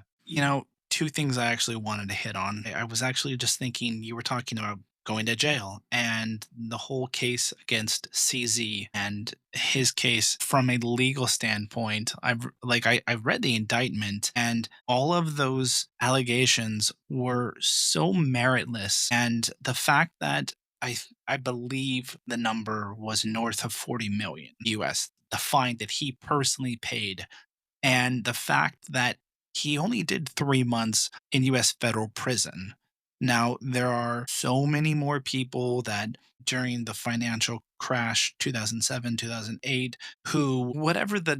Two things I actually wanted to hit on. I was actually just thinking you were talking about going to jail and the whole case against CZ and his case from a legal standpoint. I've read the indictment, and all of those allegations were so meritless, and the fact that I believe the number was north of 40 million US, the fine that he personally paid, and the fact that he only did 3 months in US federal prison. Now, there are so many more people that during the financial crash 2007, 2008, who, whatever the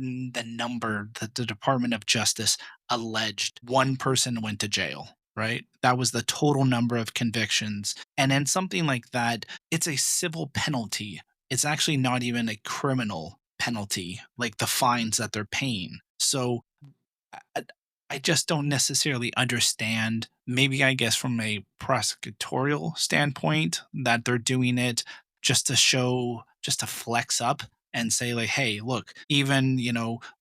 number that the Department of Justice alleged, one person went to jail, right? That was the total number of convictions. And in something like that, it's a civil penalty. It's actually not even a criminal penalty, like the fines that they're paying. So I, I just don't necessarily understand. Maybe I guess from a prosecutorial standpoint that they're doing it just to show, just to flex up and say like, hey, look, even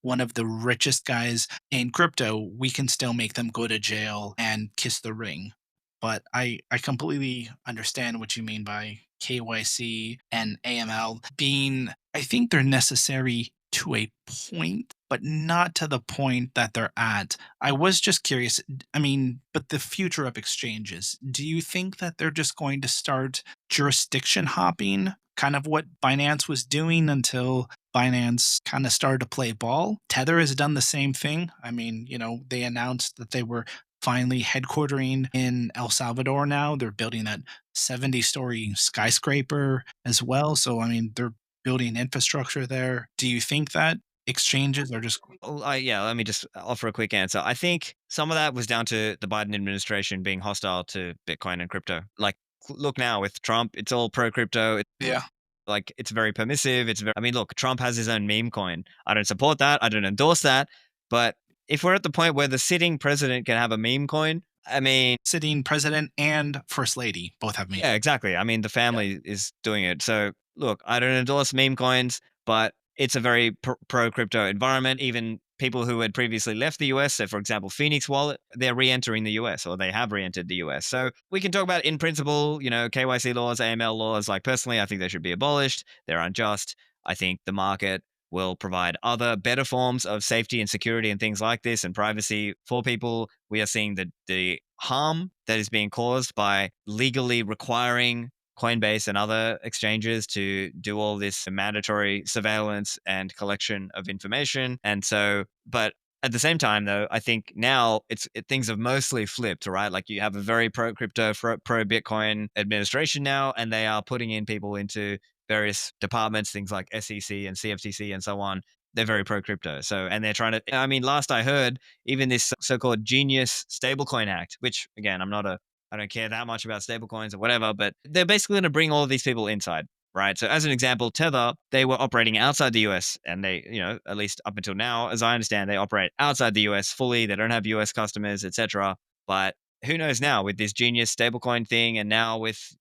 one of the richest guys in crypto, we can still make them go to jail and kiss the ring. But I completely understand what you mean by KYC and AML being. I think they're necessary to a point, but not to the point that they're at. I was just curious. I mean, but the future of exchanges, do you think that they're just going to start jurisdiction hopping, kind of what Binance was doing until Binance kind of started to play ball? Tether has done the same thing. I mean, they announced that they were finally headquartering in El Salvador now. They're building that 70-story skyscraper as well. So, I mean, they're building infrastructure there. Do you think that exchanges are just Yeah, let me just offer a quick answer. I think some of that was down to the Biden administration being hostile to Bitcoin and crypto. Like, look now with Trump, it's all pro crypto. yeah, Like, it's very permissive. I mean, look, Trump has his own meme coin. I don't support that. I don't endorse that. But if we're at the point where the sitting president can have a meme coin, I mean, sitting president and first lady both have me. yeah, exactly. I mean, the Yeah. family is doing it. So, look, I don't endorse meme coins, but it's a very pro crypto environment. Even people who had previously left the US, so for example, Phoenix Wallet, they're re entering the US or they have re entered the US. So, we can talk about in principle, KYC laws, AML laws. Like, personally, I think they should be abolished. They're unjust. I think the market will provide other better forms of safety and security and things like this and privacy for people. We are seeing the harm that is being caused by legally requiring Coinbase and other exchanges to do all this mandatory surveillance and collection of information. And so, but at the same time, though, I think now things have mostly flipped, right? Like, you have a very pro crypto, pro Bitcoin administration now, and they are putting in people into various departments, things like SEC and CFTC and so on. They're very pro crypto. So, and they're trying to, I mean, last I heard, even this so-called Genius Stablecoin Act, which again, I don't care that much about stablecoins or whatever, but they're basically going to bring all of these people inside, right? So, as an example, Tether, they were operating outside the US, and they, at least up until now, as I understand, they operate outside the US fully. They don't have US customers, etc. But who knows now with this Genius stablecoin thing, and now with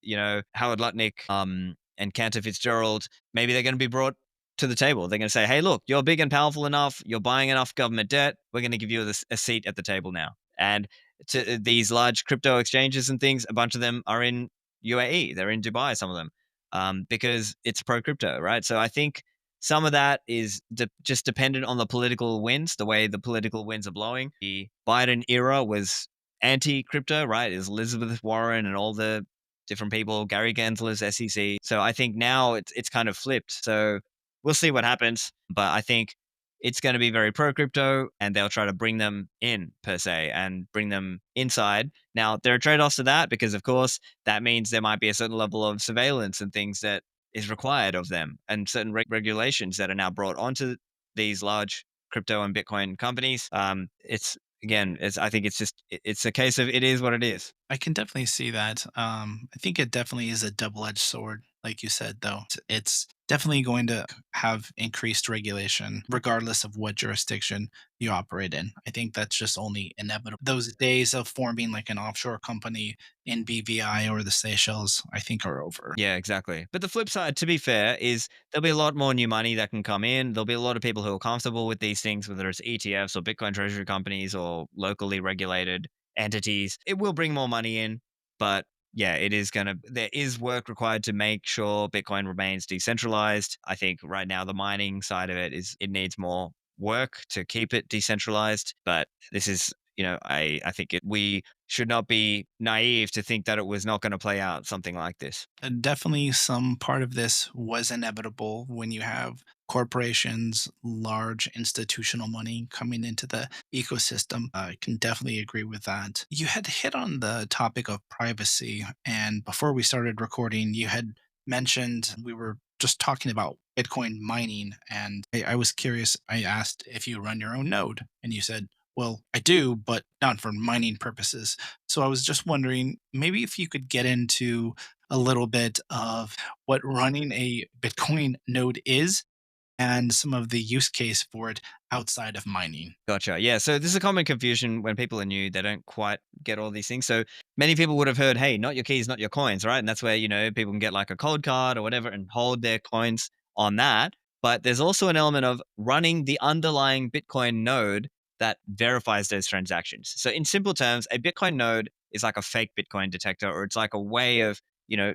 Howard Lutnick, and Cantor Fitzgerald, maybe they're going to be brought to the table. They're going to say, hey, look, you're big and powerful enough. You're buying enough government debt. We're going to give you a seat at the table now. And to these large crypto exchanges and things, a bunch of them are in UAE. They're in Dubai, some of them, because it's pro crypto, right? So I think some of that is just dependent on the political winds, the way the political winds are blowing. The Biden era was anti crypto, right? Is Elizabeth Warren and all the different people, Gary Gensler's SEC. So I think now it's kind of flipped. So we'll see what happens. But I think it's going to be very pro crypto, and they'll try to bring them in per se and bring them inside. Now, there are trade offs to that because, of course, that means there might be a certain level of surveillance and things that is required of them, and certain regulations that are now brought onto these large crypto and Bitcoin companies. It's again, I think it's a case of it is what it is. I can definitely see that. I think it definitely is a double-edged sword, like you said, though. It's definitely going to have increased regulation, regardless of what jurisdiction you operate in. I think that's just only inevitable. Those days of forming like an offshore company in BVI or the Seychelles, I think, are over. Yeah, exactly. But the flip side, to be fair, is there'll be a lot more new money that can come in. There'll be a lot of people who are comfortable with these things, whether it's ETFs or Bitcoin treasury companies or locally regulated entities. It will bring more money in, but yeah, there is work required to make sure Bitcoin remains decentralized. I think right now the mining side of it needs more work to keep it decentralized. But this is, I think we should not be naive to think that it was not going to play out something like this. Definitely some part of this was inevitable when you have corporations, large institutional money coming into the ecosystem. I can definitely agree with that. You had hit on the topic of privacy, and before we started recording, you had mentioned we were just talking about Bitcoin mining, and I was curious. I asked if you run your own node, and you said, well, I do, but not for mining purposes. So I was just wondering, maybe if you could get into a little bit of what running a Bitcoin node is and some of the use case for it outside of mining. Gotcha. Yeah. So this is a common confusion when people are new. They don't quite get all these things. So many people would have heard, hey, not your keys, not your coins, right? And that's where, people can get like a cold card or whatever and hold their coins on that. But there's also an element of running the underlying Bitcoin node that verifies those transactions. So in simple terms, a Bitcoin node is like a fake Bitcoin detector, or it's like a way of,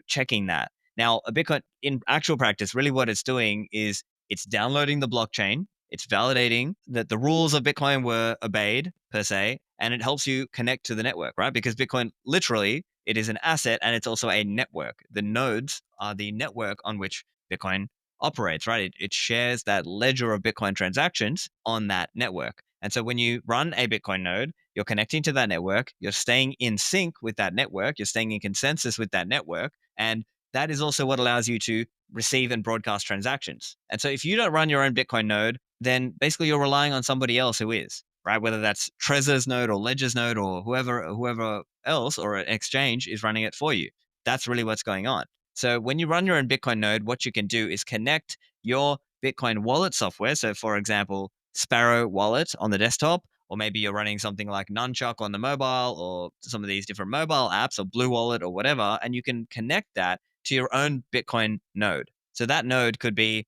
checking that. Now, a Bitcoin in actual practice, really what it's doing is it's downloading the blockchain It's validating that the rules of Bitcoin were obeyed per se, and it helps you connect to the network, right? Because Bitcoin literally, it is an asset and it's also a network. The nodes are the network on which Bitcoin operates, right? It shares that ledger of Bitcoin transactions on that network. And so when you run a Bitcoin node, you're connecting to that network, you're staying in sync with that network, you're staying in consensus with that network. And that is also what allows you to receive and broadcast transactions. And so if you don't run your own Bitcoin node, then basically you're relying on somebody else who is, right? Whether that's Trezor's node or Ledger's node or whoever else or an exchange is running it for you. That's really what's going on. So when you run your own Bitcoin node, what you can do is connect your Bitcoin wallet software. So for example, Sparrow wallet on the desktop, or maybe you're running something like Nunchuck on the mobile or some of these different mobile apps or Blue Wallet or whatever, and you can connect that to your own Bitcoin node. So that node could be,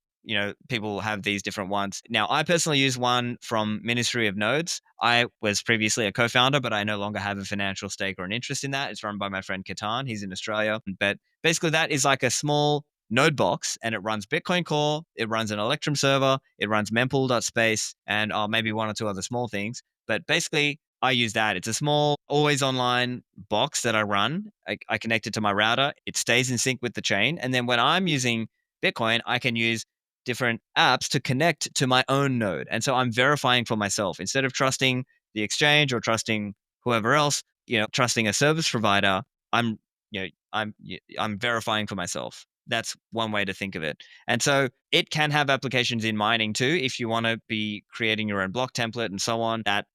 people have these different ones. Now, I personally use one from Ministry of Nodes. I was previously a co-founder, but I no longer have a financial stake or an interest in that. It's run by my friend Katan. He's in Australia. But basically that is like a small node box and it runs Bitcoin Core, it runs an Electrum server, it runs mempool.space, and maybe one or two other small things. But basically, I use that. It's a small, always online box that I run. I connect it to my router. It stays in sync with the chain. And then when I'm using Bitcoin, I can use different apps to connect to my own node. And so I'm verifying for myself instead of trusting the exchange or trusting whoever else, trusting a service provider. I'm, I'm verifying for myself. That's one way to think of it. And so it can have applications in mining too. If you want to be creating your own block template and so on, that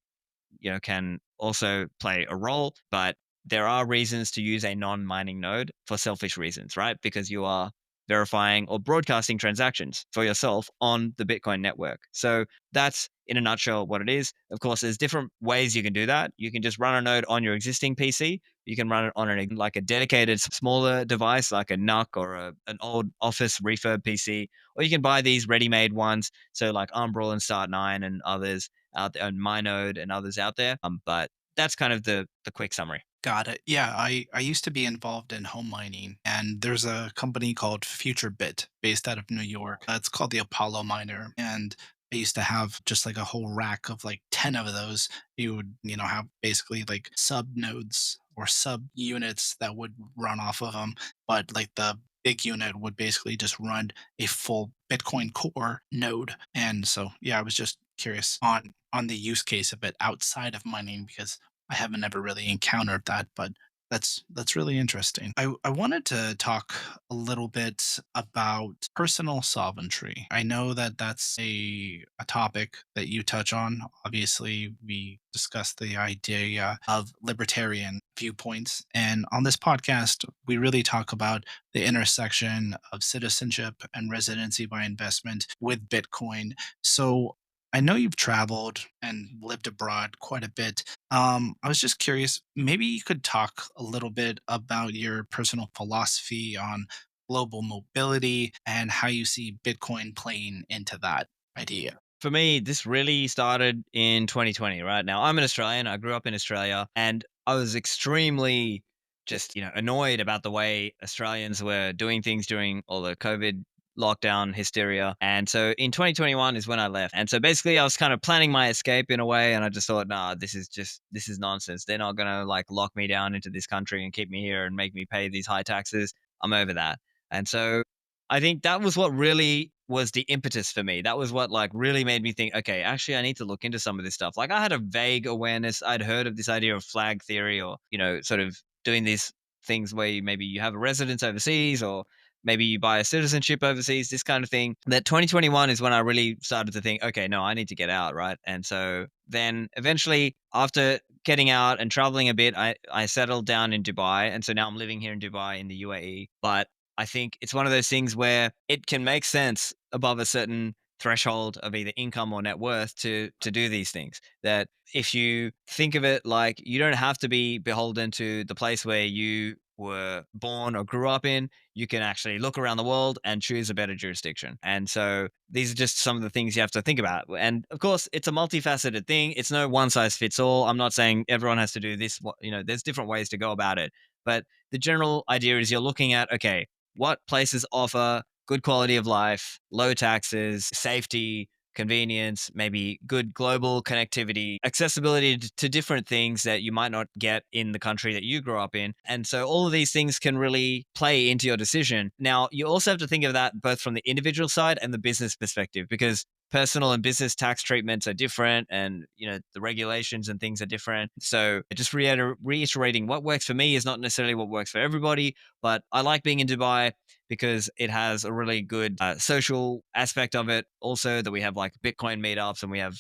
can also play a role, but there are reasons to use a non-mining node for selfish reasons, right? Because you are verifying or broadcasting transactions for yourself on the Bitcoin network. So that's in a nutshell what it is. Of course, there's different ways you can do that. You can just run a node on your existing PC. You can run it on like a dedicated smaller device like a NUC or an old office refurb PC, or you can buy these ready-made ones. So like Umbrel and Start9 and others out there, and MyNode and others out there. But that's kind of the quick summary. Got it. Yeah, I used to be involved in home mining, and there's a company called FutureBit based out of New York. It's called the Apollo Miner, and I used to have just like a whole rack of like 10 of those. You would, have basically like sub nodes or sub units that would run off of them, but like the big unit would basically just run a full Bitcoin Core node. And so, yeah, I was just curious on the use case of it outside of mining because I haven't ever really encountered that, but that's really interesting. I wanted to talk a little bit about personal sovereignty. I know that that's a topic that you touch on. Obviously, we discussed the idea of libertarian viewpoints, and on this podcast, we really talk about the intersection of citizenship and residency by investment with Bitcoin. So I know you've traveled and lived abroad quite a bit. I was just curious, maybe you could talk a little bit about your personal philosophy on global mobility and how you see Bitcoin playing into that idea. For me, this really started in 2020, right? Now, I'm an Australian. I grew up in Australia and I was extremely just, annoyed about the way Australians were doing things during all the COVID lockdown hysteria. And so in 2021 is when I left. And so basically I was kind of planning my escape in a way. And I just thought, nah, this is nonsense. They're not going to like lock me down into this country and keep me here and make me pay these high taxes. I'm over that. And so I think that was what really was the impetus for me. That was what like really made me think, okay, actually I need to look into some of this stuff. Like I had a vague awareness. I'd heard of this idea of flag theory or, sort of doing these things where maybe you have a residence overseas or maybe you buy a citizenship overseas, this kind of thing. That 2021 is when I really started to think, okay, no, I need to get out, right? And so then eventually after getting out and traveling a bit, I settled down in Dubai. And so now I'm living here in Dubai in the UAE. But I think it's one of those things where it can make sense above a certain threshold of either income or net worth to do these things. That if you think of it like you don't have to be beholden to the place where you were born or grew up in, you can actually look around the world and choose a better jurisdiction. And so these are just some of the things you have to think about. And of course, it's a multifaceted thing. It's no one size fits all. I'm not saying everyone has to do this. There's different ways to go about it. But the general idea is you're looking at, okay, what places offer good quality of life, low taxes, safety, convenience, maybe good global connectivity, accessibility to different things that you might not get in the country that you grew up in. And so all of these things can really play into your decision. Now, you also have to think of that both from the individual side and the business perspective, because personal and business tax treatments are different, and the regulations and things are different. So just reiterating, what works for me is not necessarily what works for everybody. But I like being in Dubai because it has a really good social aspect of it. Also, that we have like Bitcoin meetups, and we have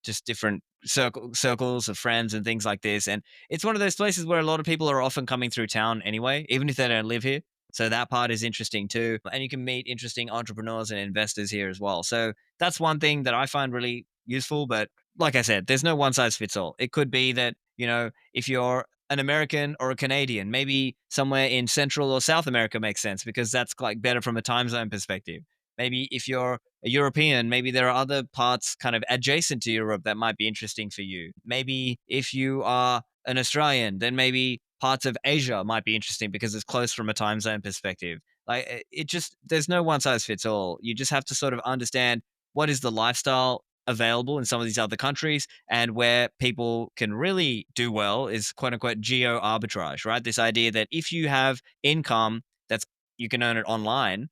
just different circles of friends and things like this. And it's one of those places where a lot of people are often coming through town anyway, even if they don't live here. So that part is interesting too. And you can meet interesting entrepreneurs and investors here as well. So that's one thing that I find really useful. But like I said, there's no one size fits all. It could be that, if you're an American or a Canadian, maybe somewhere in Central or South America makes sense because that's like better from a time zone perspective. Maybe if you're a European, maybe there are other parts kind of adjacent to Europe that might be interesting for you. Maybe if you are an Australian, then maybe parts of Asia might be interesting because it's close from a time zone perspective. Like it just, there's no one size fits all. You just have to sort of understand what is the lifestyle available in some of these other countries, and where people can really do well is quote unquote geo arbitrage, right? This idea that if you have income that's, you can earn it online,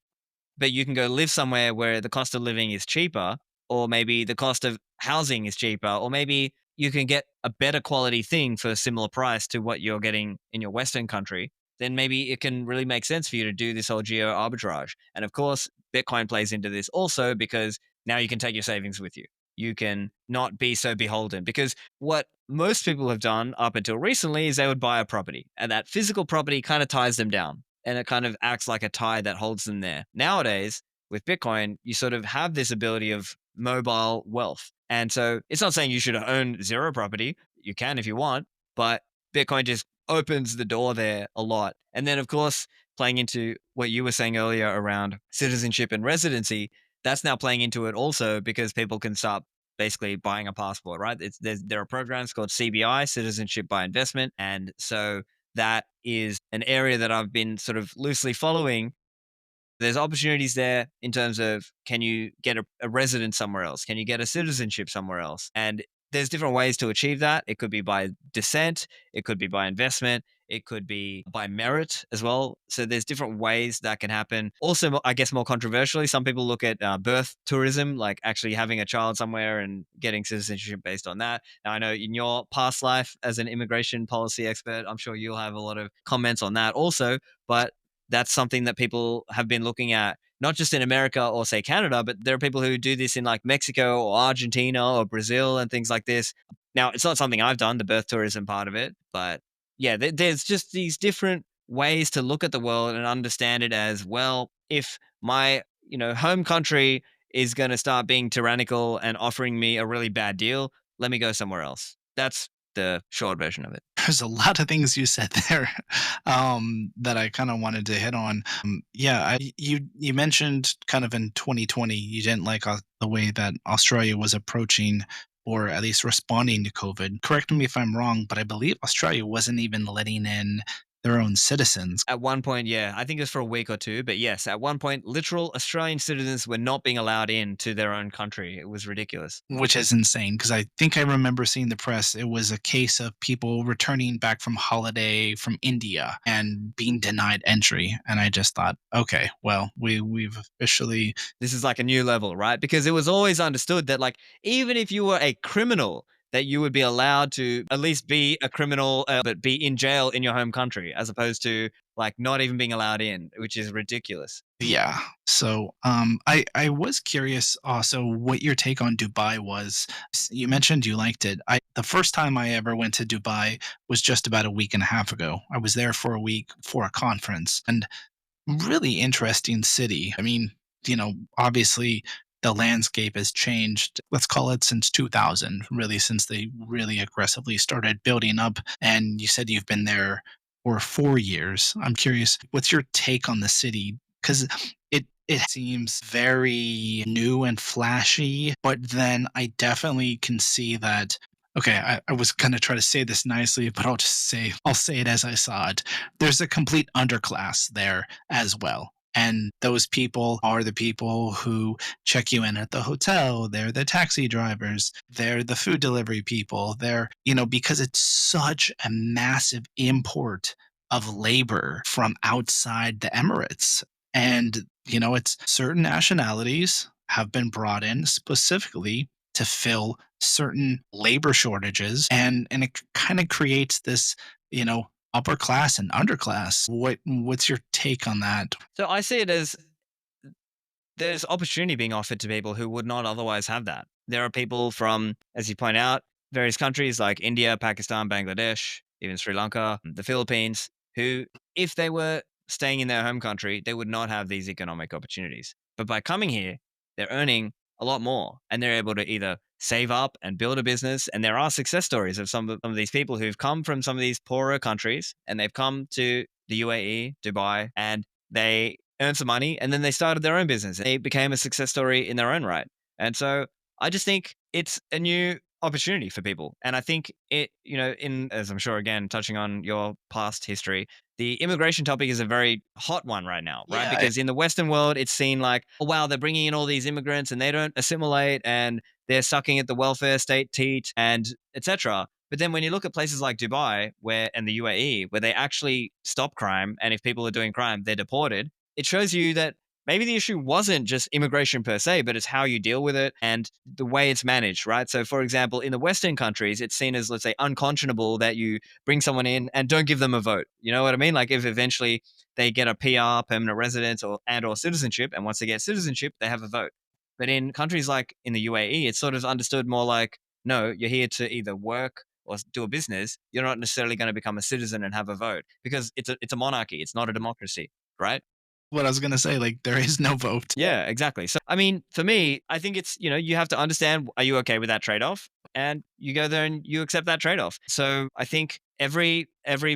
but you can go live somewhere where the cost of living is cheaper, or maybe the cost of housing is cheaper, or maybe you can get a better quality thing for a similar price to what you're getting in your Western country, then maybe it can really make sense for you to do this whole geo arbitrage. And of course, Bitcoin plays into this also because now you can take your savings with you. You can not be so beholden, because what most people have done up until recently is they would buy a property, and that physical property kind of ties them down, and it kind of acts like a tie that holds them there. Nowadays, with Bitcoin, you sort of have this ability of mobile wealth. And so it's not saying you should own zero property. You can if you want, but Bitcoin just opens the door there a lot. And then, of course, playing into what you were saying earlier around citizenship and residency, that's now playing into it also because people can start basically buying a passport, right? There are programs called CBI, Citizenship by Investment. And so that is an area that I've been sort of loosely following. There's opportunities there in terms of, can you get a residence somewhere else? Can you get a citizenship somewhere else? And there's different ways to achieve that. It could be by descent, it could be by investment, it could be by merit as well. So there's different ways that can happen. Also, I guess more controversially, some people look at birth tourism, like actually having a child somewhere and getting citizenship based on that. Now, I know in your past life as an immigration policy expert, I'm sure you'll have a lot of comments on that also. But that's something that people have been looking at, not just in America or say Canada, but there are people who do this in like Mexico or Argentina or Brazil and things like this. Now, it's not something I've done, the birth tourism part of it, but yeah, there's just these different ways to look at the world and understand it as, well, if my, home country is going to start being tyrannical and offering me a really bad deal, let me go somewhere else. That's the short version of it. There's a lot of things you said there that I kind of wanted to hit on. Yeah, you mentioned kind of in 2020 you didn't like the way that Australia was approaching or at least responding to COVID. Correct me if I'm wrong, but I believe Australia wasn't even letting in their own citizens. At one point, yeah, I think it was for a week or two, but yes, at one point, literal Australian citizens were not being allowed in to their own country. It was ridiculous. Which is insane because I think I remember seeing the press. It was a case of people returning back from holiday from India and being denied entry. And I just thought, okay, well, we've officially. This is like a new level, right? Because it was always understood that, like, even if you were a criminal, that you would be allowed to at least be a criminal, but be in jail in your home country, as opposed to like not even being allowed in, which is ridiculous. Yeah. So I was curious also what your take on Dubai was. You mentioned you liked it. The first time I ever went to Dubai was just about a week and a half ago. I was there for a week for a conference, and really interesting city. I mean, obviously the landscape has changed, let's call it since 2000, really, since they really aggressively started building up. And you said you've been there for 4 years. I'm curious, what's your take on the city? Because it seems very new and flashy, but then I definitely can see that. Okay, I was gonna try to say this nicely, but I'll say it as I saw it. There's a complete underclass there as well. And those people are the people who check you in at the hotel. They're the taxi drivers. They're the food delivery people. Because it's such a massive import of labor from outside the Emirates. And, it's certain nationalities have been brought in specifically to fill certain labor shortages. And it kind of creates this, upper class and underclass. What's your take on that? So I see it as there's opportunity being offered to people who would not otherwise have that. There are people from, as you point out, various countries like India, Pakistan, Bangladesh, even Sri Lanka, the Philippines, who, if they were staying in their home country, they would not have these economic opportunities. But by coming here, they're earning a lot more and they're able to either save up and build a business. And there are success stories of some of these people who've come from some of these poorer countries and they've come to the UAE, Dubai, and they earned some money and then they started their own business. They became a success story in their own right. And so I just think it's a new opportunity for people. And I think it, in, as I'm sure, again, touching on your past history, the immigration topic is a very hot one right now, right? Yeah, Because in the Western world, it's seen like, oh, wow, they're bringing in all these immigrants and they don't assimilate and they're sucking at the welfare state teat and etc. But then when you look at places like Dubai and the UAE, where they actually stop crime, and if people are doing crime, they're deported, it shows you that maybe the issue wasn't just immigration per se, but it's how you deal with it and the way it's managed, right? So, for example, in the Western countries, it's seen as, let's say, unconscionable that you bring someone in and don't give them a vote. You know what I mean? Like if eventually they get a PR, permanent residence, or citizenship, and once they get citizenship, they have a vote. But in countries like in the UAE, it's sort of understood more like, no, you're here to either work or do a business. You're not necessarily going to become a citizen and have a vote because it's a monarchy. It's not a democracy, right? what I was gonna say, like there is no vote. Yeah, exactly. So, I mean, for me, I think it's, you have to understand, are you okay with that trade off? And you go there and you accept that trade off. So I think every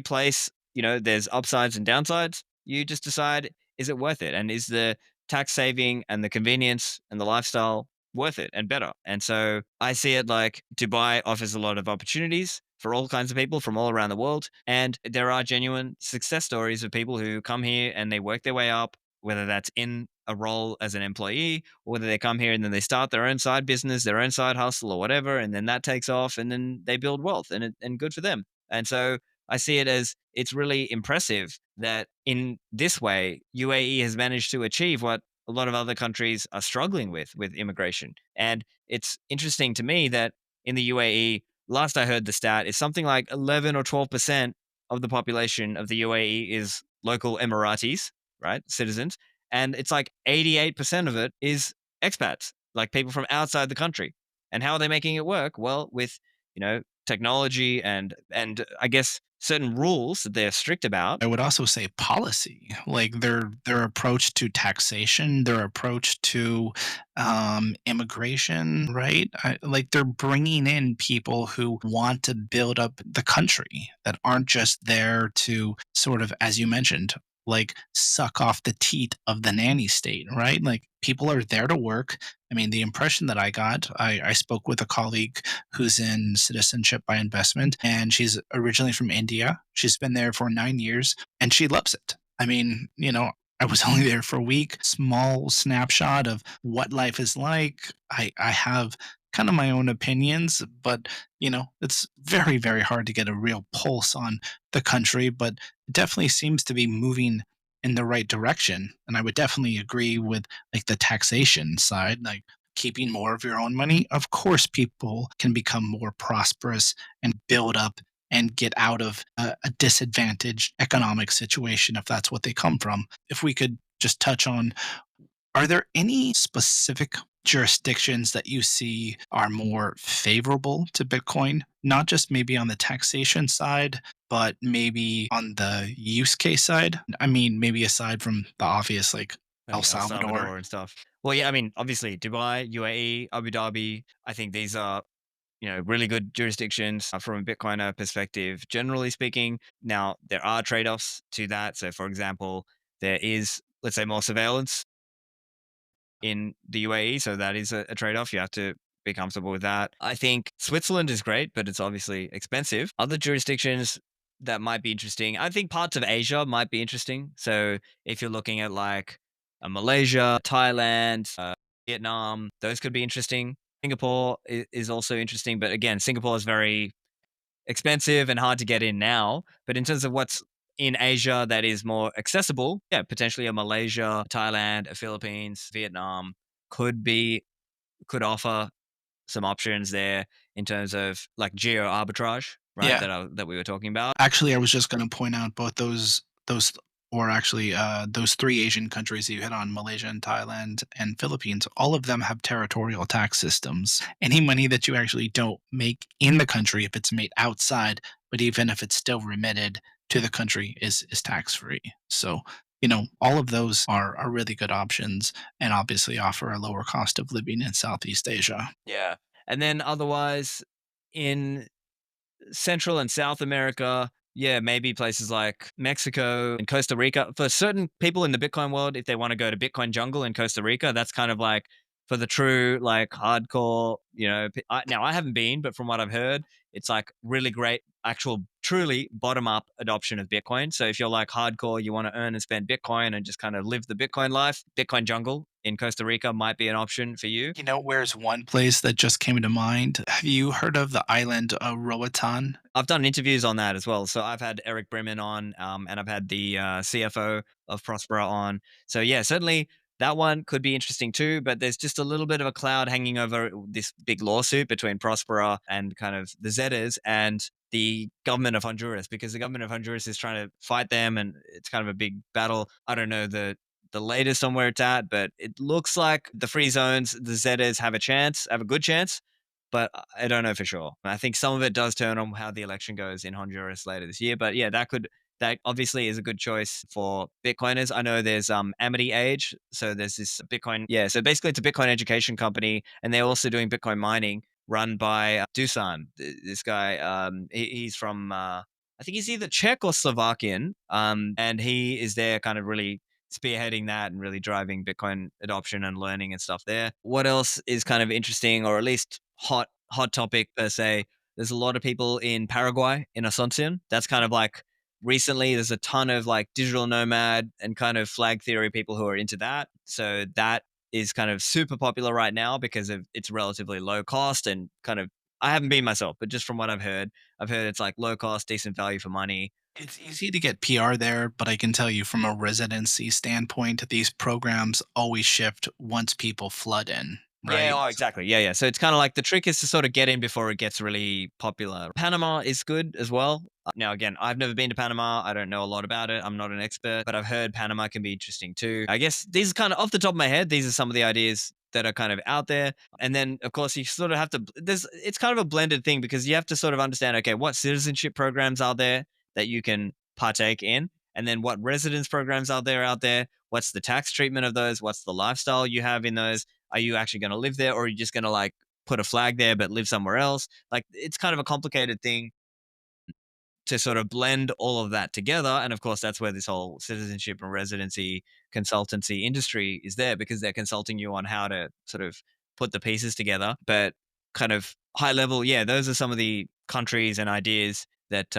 place, there's upsides and downsides. You just decide, is it worth it? And is the tax saving and the convenience and the lifestyle worth it and better? And so I see it like Dubai offers a lot of opportunities for all kinds of people from all around the world. And there are genuine success stories of people who come here and they work their way up, whether that's in a role as an employee or whether they come here and then they start their own side business, their own side hustle or whatever, and then that takes off and then they build wealth and good for them. And so I see it as it's really impressive that in this way, UAE has managed to achieve what a lot of other countries are struggling with immigration. And it's interesting to me that in the UAE, last I heard the stat is something like 11 or 12% of the population of the UAE is local Emiratis, right? Citizens. And it's like 88% of it is expats, like people from outside the country. And how are they making it work? Well, with, technology and I guess certain rules that they're strict about. I would also say policy, like their approach to taxation, their approach to immigration, right? Like they're bringing in people who want to build up the country that aren't just there to sort of, as you mentioned, like suck off the teat of the nanny state, right? Like people are there to work. I mean, the impression that I got, I spoke with a colleague who's in citizenship by investment, and she's originally from India. She's been there for 9 years, and she loves it. I mean, I was only there for a week. Small snapshot of what life is like. I have kind of my own opinions, but it's very, very hard to get a real pulse on the country. But it definitely seems to be moving in the right direction. And I would definitely agree with like the taxation side, like keeping more of your own money. Of course, people can become more prosperous and build up and get out of a disadvantaged economic situation if that's what they come from. If we could just touch on, are there any specific jurisdictions that you see are more favorable to Bitcoin? Not just maybe on the taxation side, but maybe on the use case side? I mean, maybe aside from the obvious, like El Like El Salvador. Salvador and stuff. Well, yeah, I mean, obviously Dubai, UAE, Abu Dhabi. I think these are really good jurisdictions from a Bitcoiner perspective, generally speaking. Now, there are trade offs to that. So, for example, there is, let's say, more surveillance in the UAE. So, that is a trade off. You have to be comfortable with that. I think Switzerland is great, but it's obviously expensive. Other jurisdictions that might be interesting, I think parts of Asia might be interesting. So, if you're looking at like Malaysia, Thailand, Vietnam. Those could be interesting. Singapore is also interesting, but again, Singapore is very expensive and hard to get in now. But in terms of what's in Asia that is more accessible, yeah, potentially a Malaysia, Thailand, a Philippines, Vietnam could offer some options there in terms of like geo arbitrage, right? Yeah. That we were talking about. Actually, I was just going to point out both those or actually those three Asian countries you hit on, Malaysia and Thailand and Philippines, all of them have territorial tax systems. Any money that you actually don't make in the country, if it's made outside, but even if it's still remitted to the country, is tax free. So, all of those are really good options and obviously offer a lower cost of living in Southeast Asia. Yeah. And then otherwise in Central and South America, yeah, maybe places like Mexico and Costa Rica. For certain people in the Bitcoin world, if they want to go to Bitcoin jungle in Costa Rica, that's kind of like for the true, like hardcore, now I haven't been, but from what I've heard, it's like really great, actual, truly bottom up adoption of Bitcoin. So if you're like hardcore, you want to earn and spend Bitcoin and just kind of live the Bitcoin life, Bitcoin jungle in Costa Rica might be an option for you. Where's one place that just came to mind? Have you heard of the island of Roatan? I've done interviews on that as well. So I've had Eric Brimman on, and I've had the CFO of Prospera on. So yeah, certainly that one could be interesting too. But there's just a little bit of a cloud hanging over this big lawsuit between Prospera and kind of the Zetas and the government of Honduras, because the government of Honduras is trying to fight them, and it's kind of a big battle. I don't know the latest on where it's at, but it looks like the free zones, the Zetas have a good chance, but I don't know for sure. I think some of it does turn on how the election goes in Honduras later this year. But yeah, that obviously is a good choice for Bitcoiners. I know there's Amity Age, so there's this Bitcoin. Yeah, so basically it's a Bitcoin education company, and they're also doing Bitcoin mining run by Dusan. This guy, he's from I think he's either Czech or Slovakian, and he is there kind of really spearheading that and really driving Bitcoin adoption and learning and stuff there. What else is kind of interesting, or at least hot topic per se? There's a lot of people in Paraguay in Asuncion. That's kind of like recently there's a ton of like digital nomad and kind of flag theory people who are into that. So that is kind of super popular right now because of it's relatively low cost and kind of I haven't been myself, but just from what I've heard it's like low cost, decent value for money. It's easy to get PR there, but I can tell you from a residency standpoint, these programs always shift once people flood in, Yeah, right? oh, exactly. Yeah, yeah. So it's kind of like the trick is to sort of get in before it gets really popular. Panama is good as well. Now, again, I've never been to Panama. I don't know a lot about it. I'm not an expert, but I've heard Panama can be interesting too. I guess these are kind of off the top of my head. These are some of the ideas that are kind of out there. And then, of course, you sort of have to, it's kind of a blended thing because you have to sort of understand, okay, what citizenship programs are there that you can partake in? And then what residence programs are there out there? What's the tax treatment of those? What's the lifestyle you have in those? Are you actually going to live there, or are you just going to like put a flag there but live somewhere else? Like it's kind of a complicated thing to sort of blend all of that together. And of course, that's where this whole citizenship and residency consultancy industry is there because they're consulting you on how to sort of put the pieces together. But kind of high level, yeah, those are some of the countries and ideas that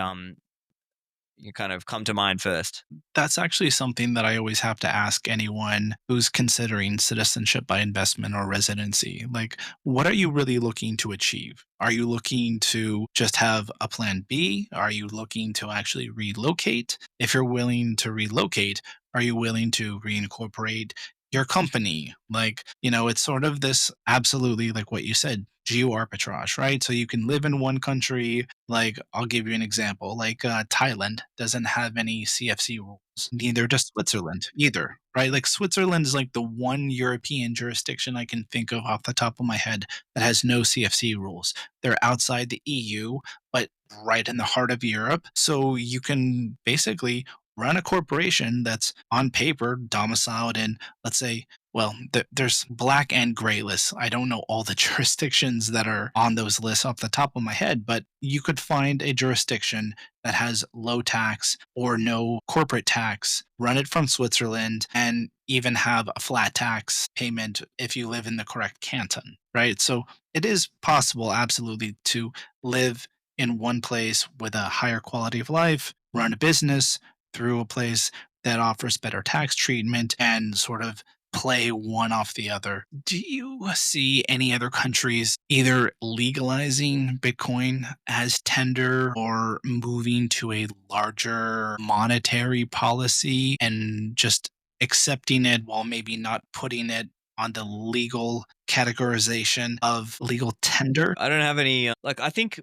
you kind of come to mind first. That's actually something that I always have to ask anyone who's considering citizenship by investment or residency. Like, what are you really looking to achieve? Are you looking to just have a plan B? Are you looking to actually relocate? If you're willing to relocate, are you willing to reincorporate your company? Like, it's sort of this absolutely like what you said, geo arbitrage, right? So you can live in one country. Like, I'll give you an example. Like, Thailand doesn't have any CFC rules. Neither does Switzerland either, right? Like, Switzerland is like the one European jurisdiction I can think of off the top of my head that has no CFC rules. They're outside the EU, but right in the heart of Europe. So you can basically run a corporation that's on paper domiciled in, let's say, well, there's black and gray lists. I don't know all the jurisdictions that are on those lists off the top of my head, but you could find a jurisdiction that has low tax or no corporate tax, run it from Switzerland, and even have a flat tax payment if you live in the correct canton, right? So it is possible, absolutely, to live in one place with a higher quality of life, run a business through a place that offers better tax treatment and sort of play one off the other. Do you see any other countries either legalizing Bitcoin as tender or moving to a larger monetary policy and just accepting it while maybe not putting it on the legal categorization of legal tender? I don't have any like I think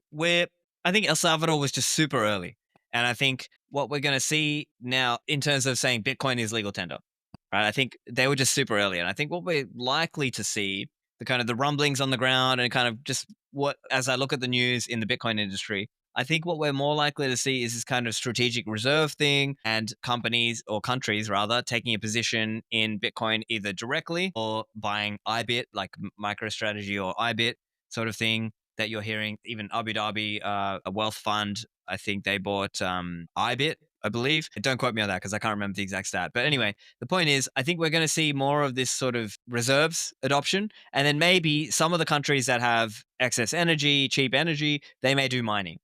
El Salvador was just super early. And I think what we're going to see now in terms of saying Bitcoin is legal tender, right? I think they were just super early. And I think what we're likely to see, the kind of the rumblings on the ground and kind of just what, as I look at the news in the Bitcoin industry, I think what we're more likely to see is this kind of strategic reserve thing and companies or countries rather taking a position in Bitcoin either directly or buying IBIT, like MicroStrategy or IBIT sort of thing that you're hearing. Even Abu Dhabi, a wealth fund, I think they bought IBIT, I believe. Don't quote me on that because I can't remember the exact stat. But anyway, the point is, I think we're going to see more of this sort of reserves adoption. And then maybe some of the countries that have excess energy, cheap energy, they may do mining.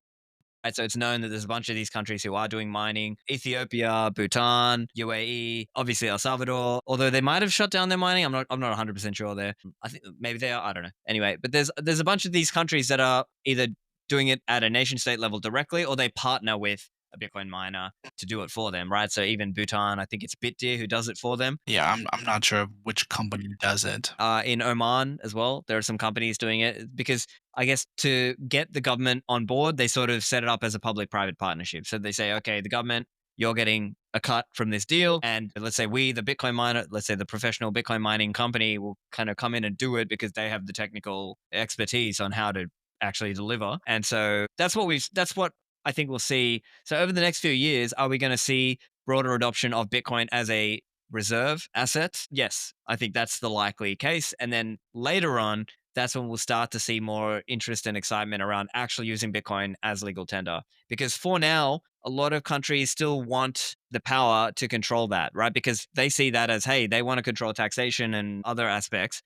Right, so it's known that there's a bunch of these countries who are doing mining: Ethiopia, Bhutan, UAE, obviously El Salvador. Although they might have shut down their mining, I'm not 100% sure there. I think maybe they are. I don't know. Anyway, but there's a bunch of these countries that are either doing it at a nation state level directly, or they partner with a Bitcoin miner to do it for them. Right. So even Bhutan, I think it's Bitdeer who does it for them. Yeah, I'm not sure which company does it. In Oman as well, there are some companies doing it because I guess to get the government on board, they sort of set it up as a public-private partnership. So they say, okay, the government, you're getting a cut from this deal, and let's say we, the Bitcoin miner, let's say the professional Bitcoin mining company, will kind of come in and do it because they have the technical expertise on how to actually deliver. And so that's what I think we'll see. So over the next few years, are we going to see broader adoption of Bitcoin as a reserve asset? Yes, I think that's the likely case. And then later on, that's when we'll start to see more interest and excitement around actually using Bitcoin as legal tender. Because for now, a lot of countries still want the power to control that, right? Because they see that as, hey, they want to control taxation and other aspects.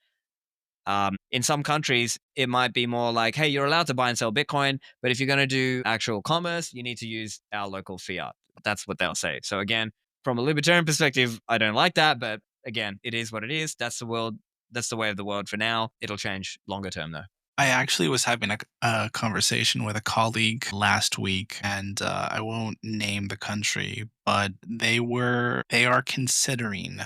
In some countries, it might be more like, hey, you're allowed to buy and sell Bitcoin, but if you're going to do actual commerce, you need to use our local fiat. That's what they'll say. So again, from a libertarian perspective, I don't like that, but again, it is what it is. That's the world. That's the way of the world for now. It'll change longer term, though. I actually was having a conversation with a colleague last week, and I won't name the country, but they are considering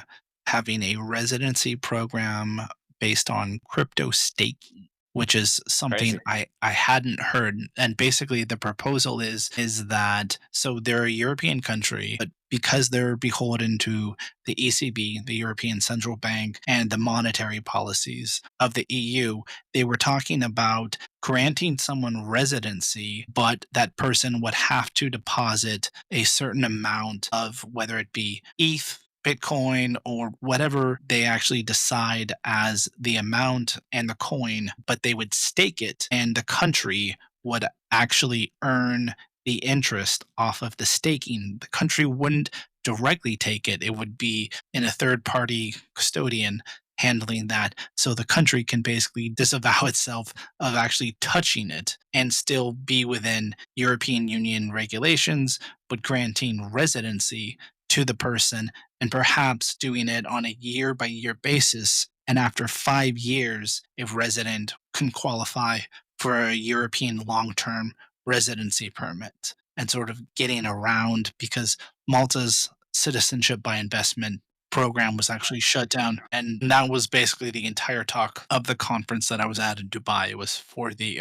having a residency program based on crypto staking, which is something Crazy. I hadn't heard. And basically, the proposal is that so they're a European country, but because they're beholden to the ECB, the European Central Bank, and the monetary policies of the EU, they were talking about granting someone residency, but that person would have to deposit a certain amount of whether it be ETH, Bitcoin, or whatever they actually decide as the amount and the coin, but they would stake it, and the country would actually earn the interest off of the staking. The country wouldn't directly take it, it would be in a third party custodian handling that. So the country can basically disavow itself of actually touching it and still be within European Union regulations, but granting residency to the person and perhaps doing it on a year by year basis. And after 5 years, if resident can qualify for a European long term residency permit and sort of getting around because Malta's citizenship by investment program was actually shut down. And that was basically the entire talk of the conference that I was at in Dubai. It was for the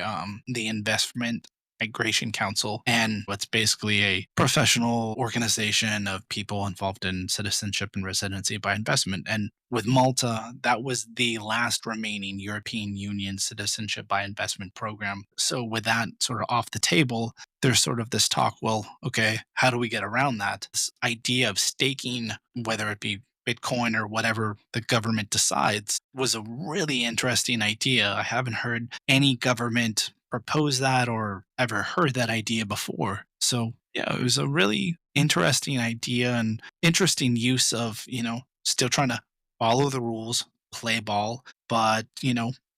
investment Migration Council, and what's basically a professional organization of people involved in citizenship and residency by investment. And with Malta, that was the last remaining European Union citizenship by investment program. So, with that sort of off the table, there's sort of this talk well, okay, how do we get around that? This idea of staking, whether it be Bitcoin or whatever the government decides, was a really interesting idea. I haven't heard any government propose that or ever heard that idea before. So, yeah, it was a really interesting idea and interesting use of, still trying to follow the rules, play ball, but,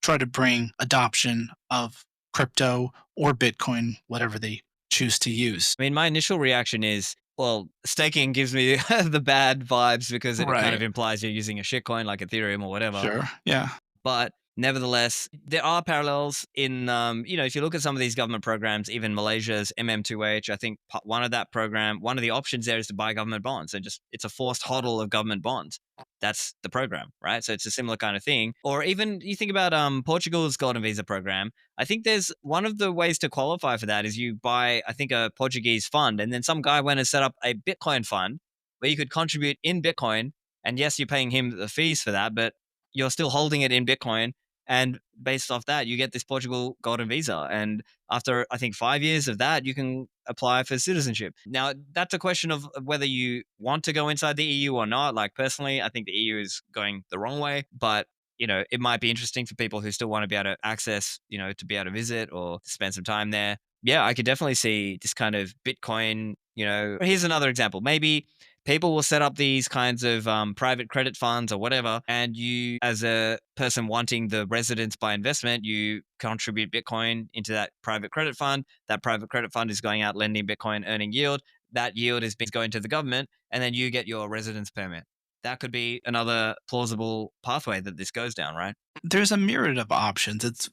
try to bring adoption of crypto or Bitcoin, whatever they choose to use. I mean, my initial reaction is Well, staking gives me the bad vibes because it kind of Right. implies you're using a shitcoin like Ethereum or whatever. Sure. Yeah. But nevertheless, there are parallels in, if you look at some of these government programs, even Malaysia's MM2H, I think one of that program, one of the options there is to buy government bonds. And just it's a forced hodl of government bonds. That's the program, right? So it's a similar kind of thing. Or even you think about Portugal's golden visa program. I think there's one of the ways to qualify for that is you buy, I think, a Portuguese fund, and then some guy went and set up a Bitcoin fund where you could contribute in Bitcoin. And yes, you're paying him the fees for that, but you're still holding it in Bitcoin. And based off that, you get this Portugal golden visa. And after, I think, 5 years of that, you can apply for citizenship. Now, that's a question of whether you want to go inside the EU or not. Like, personally, I think the EU is going the wrong way, but it might be interesting for people who still want to be able to access, to be able to visit or to spend some time there. Yeah, I could definitely see this kind of Bitcoin. Here's another example. Maybe people will set up these kinds of private credit funds or whatever. And you, as a person wanting the residence by investment, you contribute Bitcoin into that private credit fund. That private credit fund is going out lending Bitcoin, earning yield. That yield is going to the government. And then you get your residence permit. That could be another plausible pathway that this goes down, right? There's a myriad of options.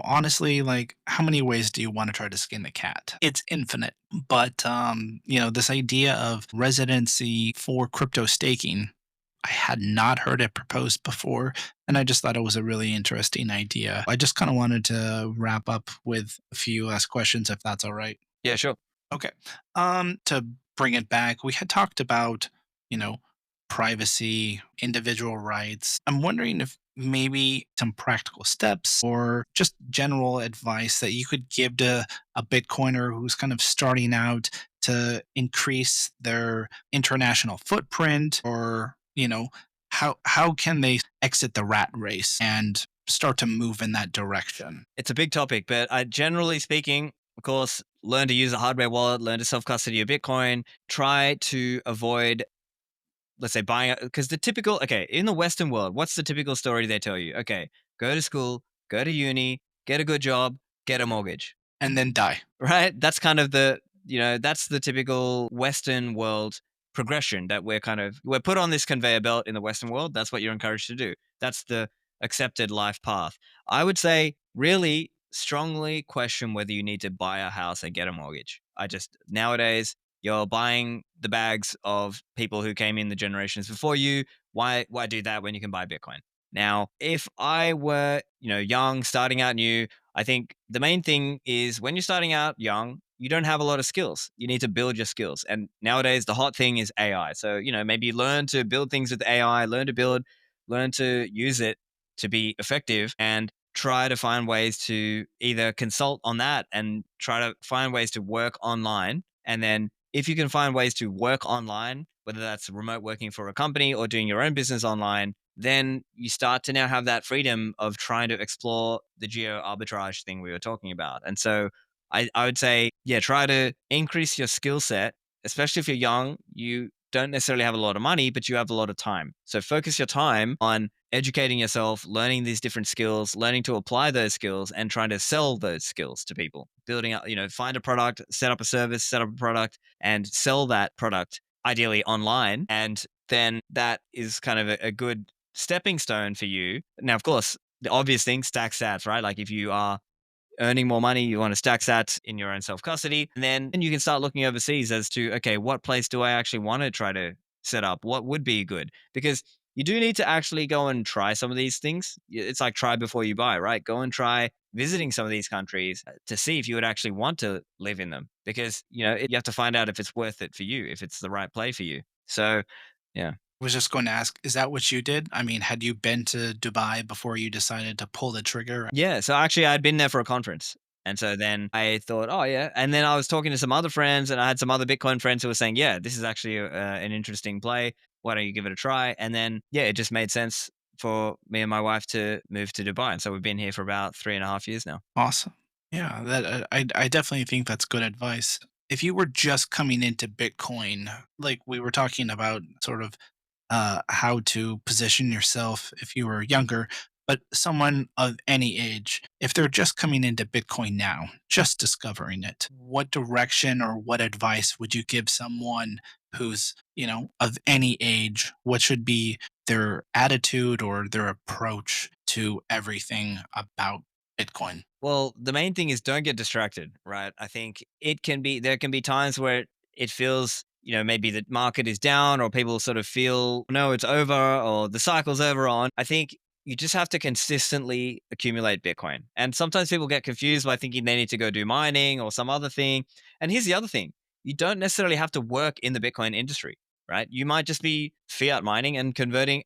Honestly, like, how many ways do you want to try to skin a cat? It's infinite. But this idea of residency for crypto staking, I had not heard it proposed before, and I just thought it was a really interesting idea. I just kind of wanted to wrap up with a few last questions, if that's all right. Yeah, sure. Okay. To bring it back, we had talked about, you know, privacy, individual rights. I'm wondering if maybe some practical steps or just general advice that you could give to a Bitcoiner who's kind of starting out to increase their international footprint, or, how can they exit the rat race and start to move in that direction? It's a big topic, but generally speaking, of course, learn to use a hardware wallet, learn to self custody your Bitcoin, try to avoid, let's say, buying it. Because okay, in the Western world, what's the typical story they tell you? Okay, go to school, go to uni, get a good job, get a mortgage, And then die. right? That's kind of that's the typical Western world progression that we're put on this conveyor belt in the Western world. That's what you're encouraged to do. That's the accepted life path. I would say really strongly question whether you need to buy a house and get a mortgage. Nowadays you're buying the bags of people who came in the generations before you. Why do that when you can buy Bitcoin? Now, if I were, young, starting out new, I think the main thing is when you're starting out young, you don't have a lot of skills. You need to build your skills. And nowadays, the hot thing is AI. So, maybe learn to build things with AI, learn to use it to be effective, and try to find ways to either consult on that and try to find ways to work online. And then if you can find ways to work online, whether that's remote working for a company or doing your own business online, then you start to now have that freedom of trying to explore the geo arbitrage thing we were talking about. And so I would say, yeah, try to increase your skill set, especially if you're young. You don't necessarily have a lot of money, but you have a lot of time. So focus your time on educating yourself, learning these different skills, learning to apply those skills, and trying to sell those skills to people. Building up, find a product, set up a service, set up a product, and sell that product ideally online. And then that is kind of a good stepping stone for you. Now, of course, the obvious thing, stack sats, right? Like if you are earning more money, you want to stack sats in your own self custody. And then you can start looking overseas as to, okay, what place do I actually want to try to set up? What would be good? Because you do need to actually go and try some of these things. It's like try before you buy, right? Go and try visiting some of these countries to see if you would actually want to live in them. Because, you have to find out if it's worth it for you, if it's the right play for you. So, yeah. Was just going to ask, is that what you did? I mean, had you been to Dubai before you decided to pull the trigger? Yeah, so actually I'd been there for a conference. And so then I thought, oh yeah. And then I was talking to some other friends, and I had some other Bitcoin friends who were saying, yeah, this is actually an interesting play. Why don't you give it a try? And then, yeah, it just made sense for me and my wife to move to Dubai. And so we've been here for about 3.5 years now. Awesome. Yeah, that I definitely think that's good advice. If you were just coming into Bitcoin, like we were talking about, sort of how to position yourself if you were younger, But someone of any age, if they're just coming into Bitcoin now, just discovering it, what direction or what advice would you give someone who's, of any age? What should be their attitude or their approach to everything about Bitcoin? Well, the main thing is don't get distracted, right? I think there can be times where it feels, maybe the market is down or people sort of feel, no, it's over or the cycle's over on. I think you just have to consistently accumulate Bitcoin. And sometimes people get confused by thinking they need to go do mining or some other thing. And here's the other thing: you don't necessarily have to work in the Bitcoin industry. Right. You might just be fiat mining and converting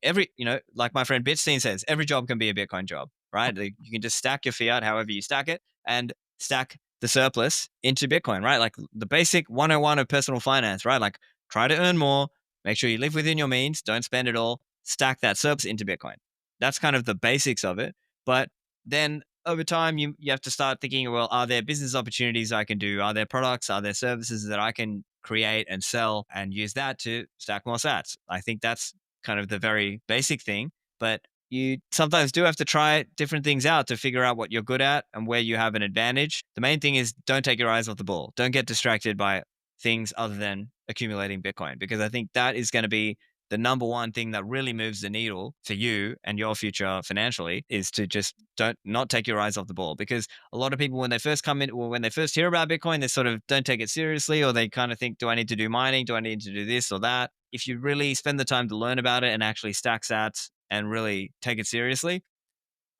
like my friend Bitstein says, every job can be a Bitcoin job, right? Like, you can just stack your fiat however you stack it and stack the surplus into Bitcoin, right? Like the basic 101 of personal finance, right? Like, try to earn more, make sure you live within your means, don't spend it all, stack that surplus into Bitcoin. That's kind of the basics of it. But then over time, you have to start thinking, well, are there business opportunities I can do? Are there products? Are there services that I can create and sell and use that to stack more sats? I think that's kind of the very basic thing. But you sometimes do have to try different things out to figure out what you're good at and where you have an advantage. The main thing is don't take your eyes off the ball. Don't get distracted by things other than accumulating Bitcoin, because I think that is going to be the number one thing that really moves the needle for you and your future financially, is to just don't not take your eyes off the ball. Because a lot of people, when they first come in or when they first hear about Bitcoin, they sort of don't take it seriously, or they kind of think, do I need to do mining? Do I need to do this or that? If you really spend the time to learn about it and actually stack sats and really take it seriously,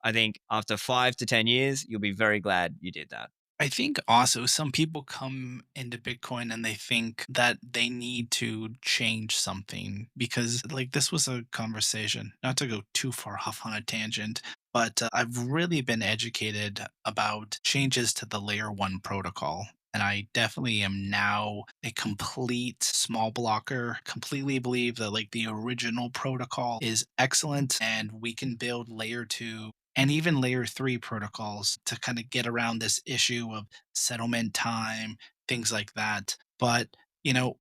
I think after 5 to 10 years, you'll be very glad you did that. I think also some people come into Bitcoin and they think that they need to change something because, like, this was a conversation, not to go too far off on a tangent, but I've really been educated about changes to the layer one protocol. And I definitely am now a complete small blocker, completely believe that like the original protocol is excellent and we can build layer two and even layer three protocols to kind of get around this issue of settlement time, things like that. But,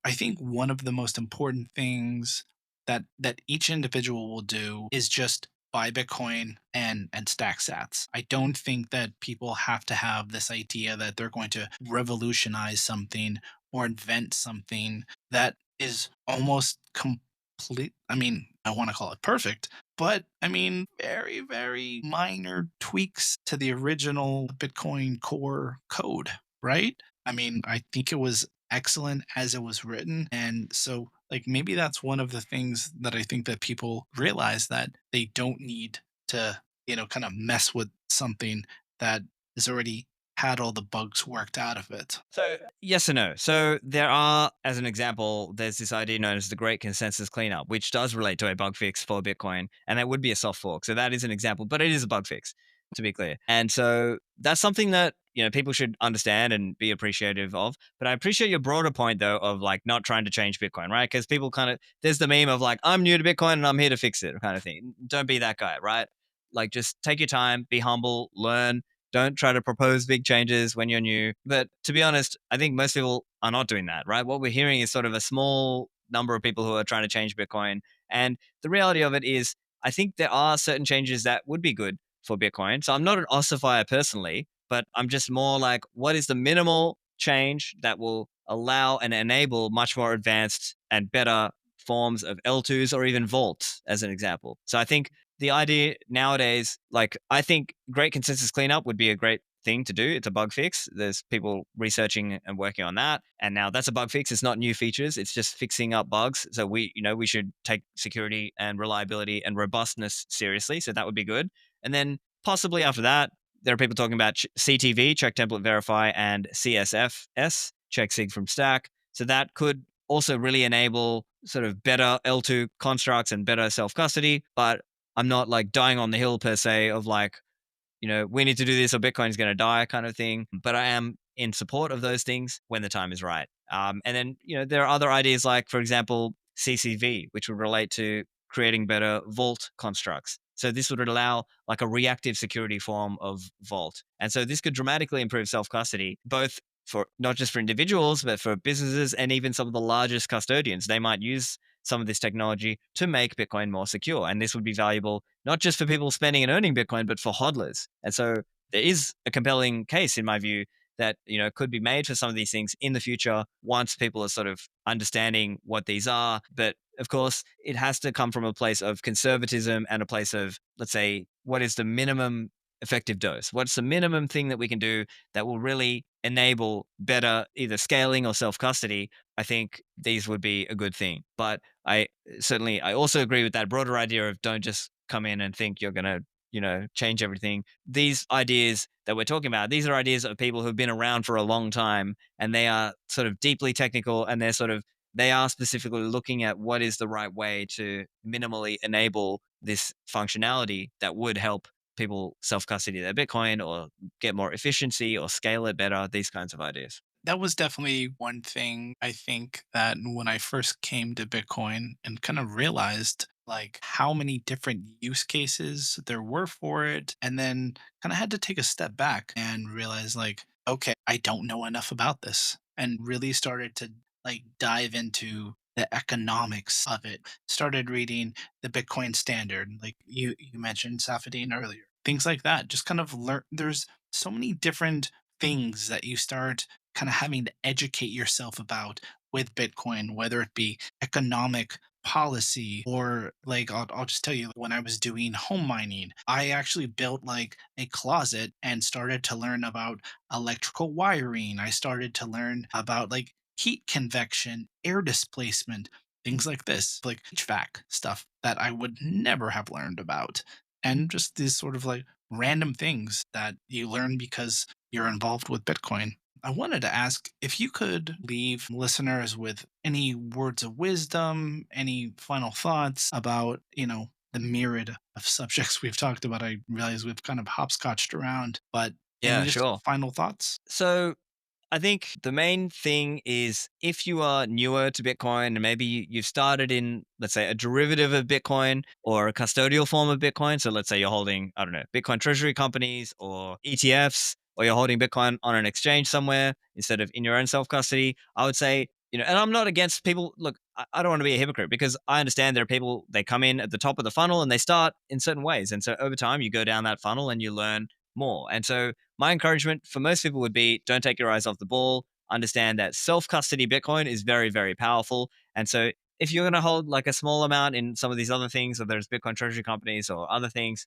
I think one of the most important things that each individual will do is just buy Bitcoin and stack sats. I don't think that people have to have this idea that they're going to revolutionize something or invent something that is almost complete. I mean, I want to call it perfect, but I mean, very, very minor tweaks to the original Bitcoin core code, right? I mean, I think it was excellent as it was written. And so, like, maybe that's one of the things that I think that people realize that they don't need to, kind of mess with something that has already had all the bugs worked out of it. So, yes and no. So, there are, as an example, there's this idea known as the Great Consensus Cleanup, which does relate to a bug fix for Bitcoin, and that would be a soft fork. So, that is an example, but it is a bug fix, to be clear. And so, that's something that people should understand and be appreciative of. But I appreciate your broader point, though, of like not trying to change Bitcoin, right? Because people kind of, there's the meme of like, I'm new to Bitcoin and I'm here to fix it, kind of thing. Don't be that guy, right? Like, just take your time, be humble, learn. Don't try to propose big changes when you're new. But to be honest, I think most people are not doing that, right? What we're hearing is sort of a small number of people who are trying to change Bitcoin. And the reality of it is, I think there are certain changes that would be good for Bitcoin. So I'm not an ossifier personally, but I'm just more like, what is the minimal change that will allow and enable much more advanced and better forms of L2s or even vaults, as an example. So I think the idea nowadays, like, I think great consensus cleanup would be a great thing to do. It's a bug fix. There's people researching and working on that. And now that's a bug fix. It's not new features. It's just fixing up bugs. So we should take security and reliability and robustness seriously. So that would be good. And then possibly after that, there are people talking about CTV, check template verify, and CSFS, check sig from stack. So that could also really enable sort of better L2 constructs and better self custody. But I'm not like dying on the hill per se of like, we need to do this or Bitcoin's going to die kind of thing. But I am in support of those things when the time is right. And then, there are other ideas like, for example, CCV, which would relate to creating better vault constructs. So this would allow like a reactive security form of vault. And so this could dramatically improve self custody, both for not just for individuals, but for businesses and even some of the largest custodians. They might use some of this technology to make Bitcoin more secure. And this would be valuable not just for people spending and earning Bitcoin, but for hodlers. And so there is a compelling case, in my view, that could be made for some of these things in the future once people are sort of understanding what these are. But of course, it has to come from a place of conservatism and a place of, let's say, what is the minimum effective dose? What's the minimum thing that we can do that will really enable better either scaling or self-custody? I think these would be a good thing. But I also agree with that broader idea of don't just come in and think you're going to change everything. These ideas that we're talking about, these are ideas of people who've been around for a long time, and they are sort of deeply technical, and they are specifically looking at what is the right way to minimally enable this functionality that would help people self-custody their Bitcoin or get more efficiency or scale it better, these kinds of ideas. That was definitely one thing I think that when I first came to Bitcoin and kind of realized like how many different use cases there were for it, and then kind of had to take a step back and realize like, okay, I don't know enough about this, and really started to like dive into the economics of it. Started reading the Bitcoin standard, like you mentioned Safadine earlier. Things like that. Just kind of learn there's so many different things that you start kind of having to educate yourself about with Bitcoin, whether it be economic policy or like I'll just tell you when I was doing home mining, I actually built like a closet and started to learn about electrical wiring. I started to learn about like heat convection, air displacement, things like this, like HVAC stuff that I would never have learned about. And just these sort of like random things that you learn because you're involved with Bitcoin. I wanted to ask if you could leave listeners with any words of wisdom, any final thoughts about, the myriad of subjects we've talked about. I realize we've kind of hopscotched around, but any Yeah, just sure. final thoughts? So I think the main thing is if you are newer to Bitcoin and maybe you've started in, let's say, a derivative of Bitcoin or a custodial form of Bitcoin. So let's say you're holding, I don't know, Bitcoin treasury companies or ETFs, or you're holding Bitcoin on an exchange somewhere instead of in your own self custody. I would say, and I'm not against people. Look, I don't want to be a hypocrite because I understand there are people, they come in at the top of the funnel and they start in certain ways. And so over time, you go down that funnel and you learn more. And so my encouragement for most people would be don't take your eyes off the ball. Understand that self custody Bitcoin is very, very powerful. And so if you're going to hold like a small amount in some of these other things, whether it's Bitcoin treasury companies or other things,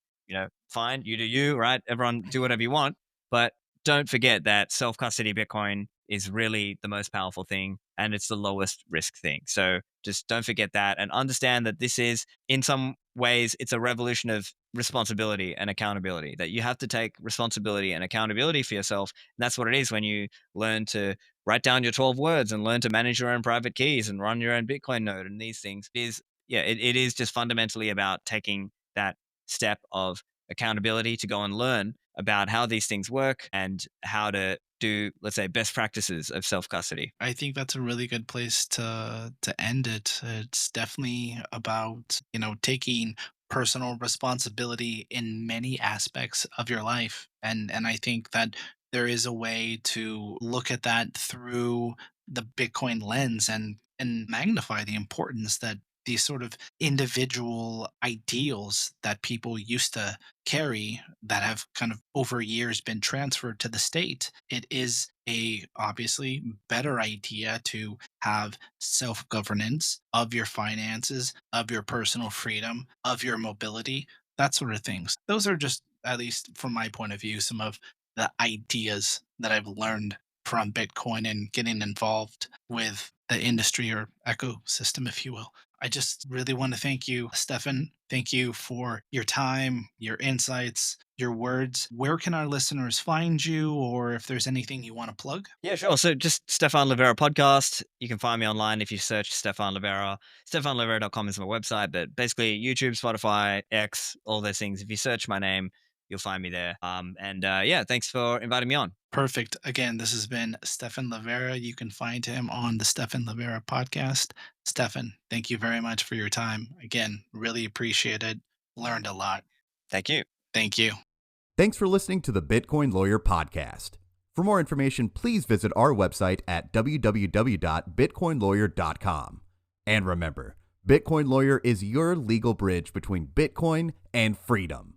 fine, you do you, right? Everyone do whatever you want. But don't forget that self custody Bitcoin is really the most powerful thing and it's the lowest risk thing. So just don't forget that and understand that this is, in some ways, it's a revolution of responsibility and accountability, that you have to take responsibility and accountability for yourself. And that's what it is when you learn to write down your 12 words and learn to manage your own private keys and run your own Bitcoin node and these things it is just fundamentally about taking that step of accountability to go and learn about how these things work and how to do, let's say, best practices of self custody. I think that's a really good place to end it. It's definitely about, taking personal responsibility in many aspects of your life. And I think that there is a way to look at that through the Bitcoin lens and magnify the importance that these sort of individual ideals that people used to carry that have kind of over years been transferred to the state. It is a obviously better idea to have self-governance of your finances, of your personal freedom, of your mobility, that sort of things. Those are just, at least from my point of view, some of the ideas that I've learned from Bitcoin and getting involved with the industry or ecosystem, if you will. I just really want to thank you, Stefan. Thank you for your time, your insights, your words. Where can our listeners find you, or if there's anything you want to plug? Yeah, sure. So just Stephan Livera podcast. You can find me online if you search Stephan Livera. StephanLivera.com is my website, but basically YouTube, Spotify, X, all those things. If you search my name, you'll find me there. Yeah, thanks for inviting me on. Perfect. Again, this has been Stephan Livera. You can find him on the Stephan Livera podcast. Stefan, thank you very much for your time. Again, really appreciate it. Learned a lot. Thank you. Thank you. Thanks for listening to the Bitcoin Lawyer Podcast. For more information, please visit our website at www.bitcoinlawyer.com. And remember, Bitcoin Lawyer is your legal bridge between Bitcoin and freedom.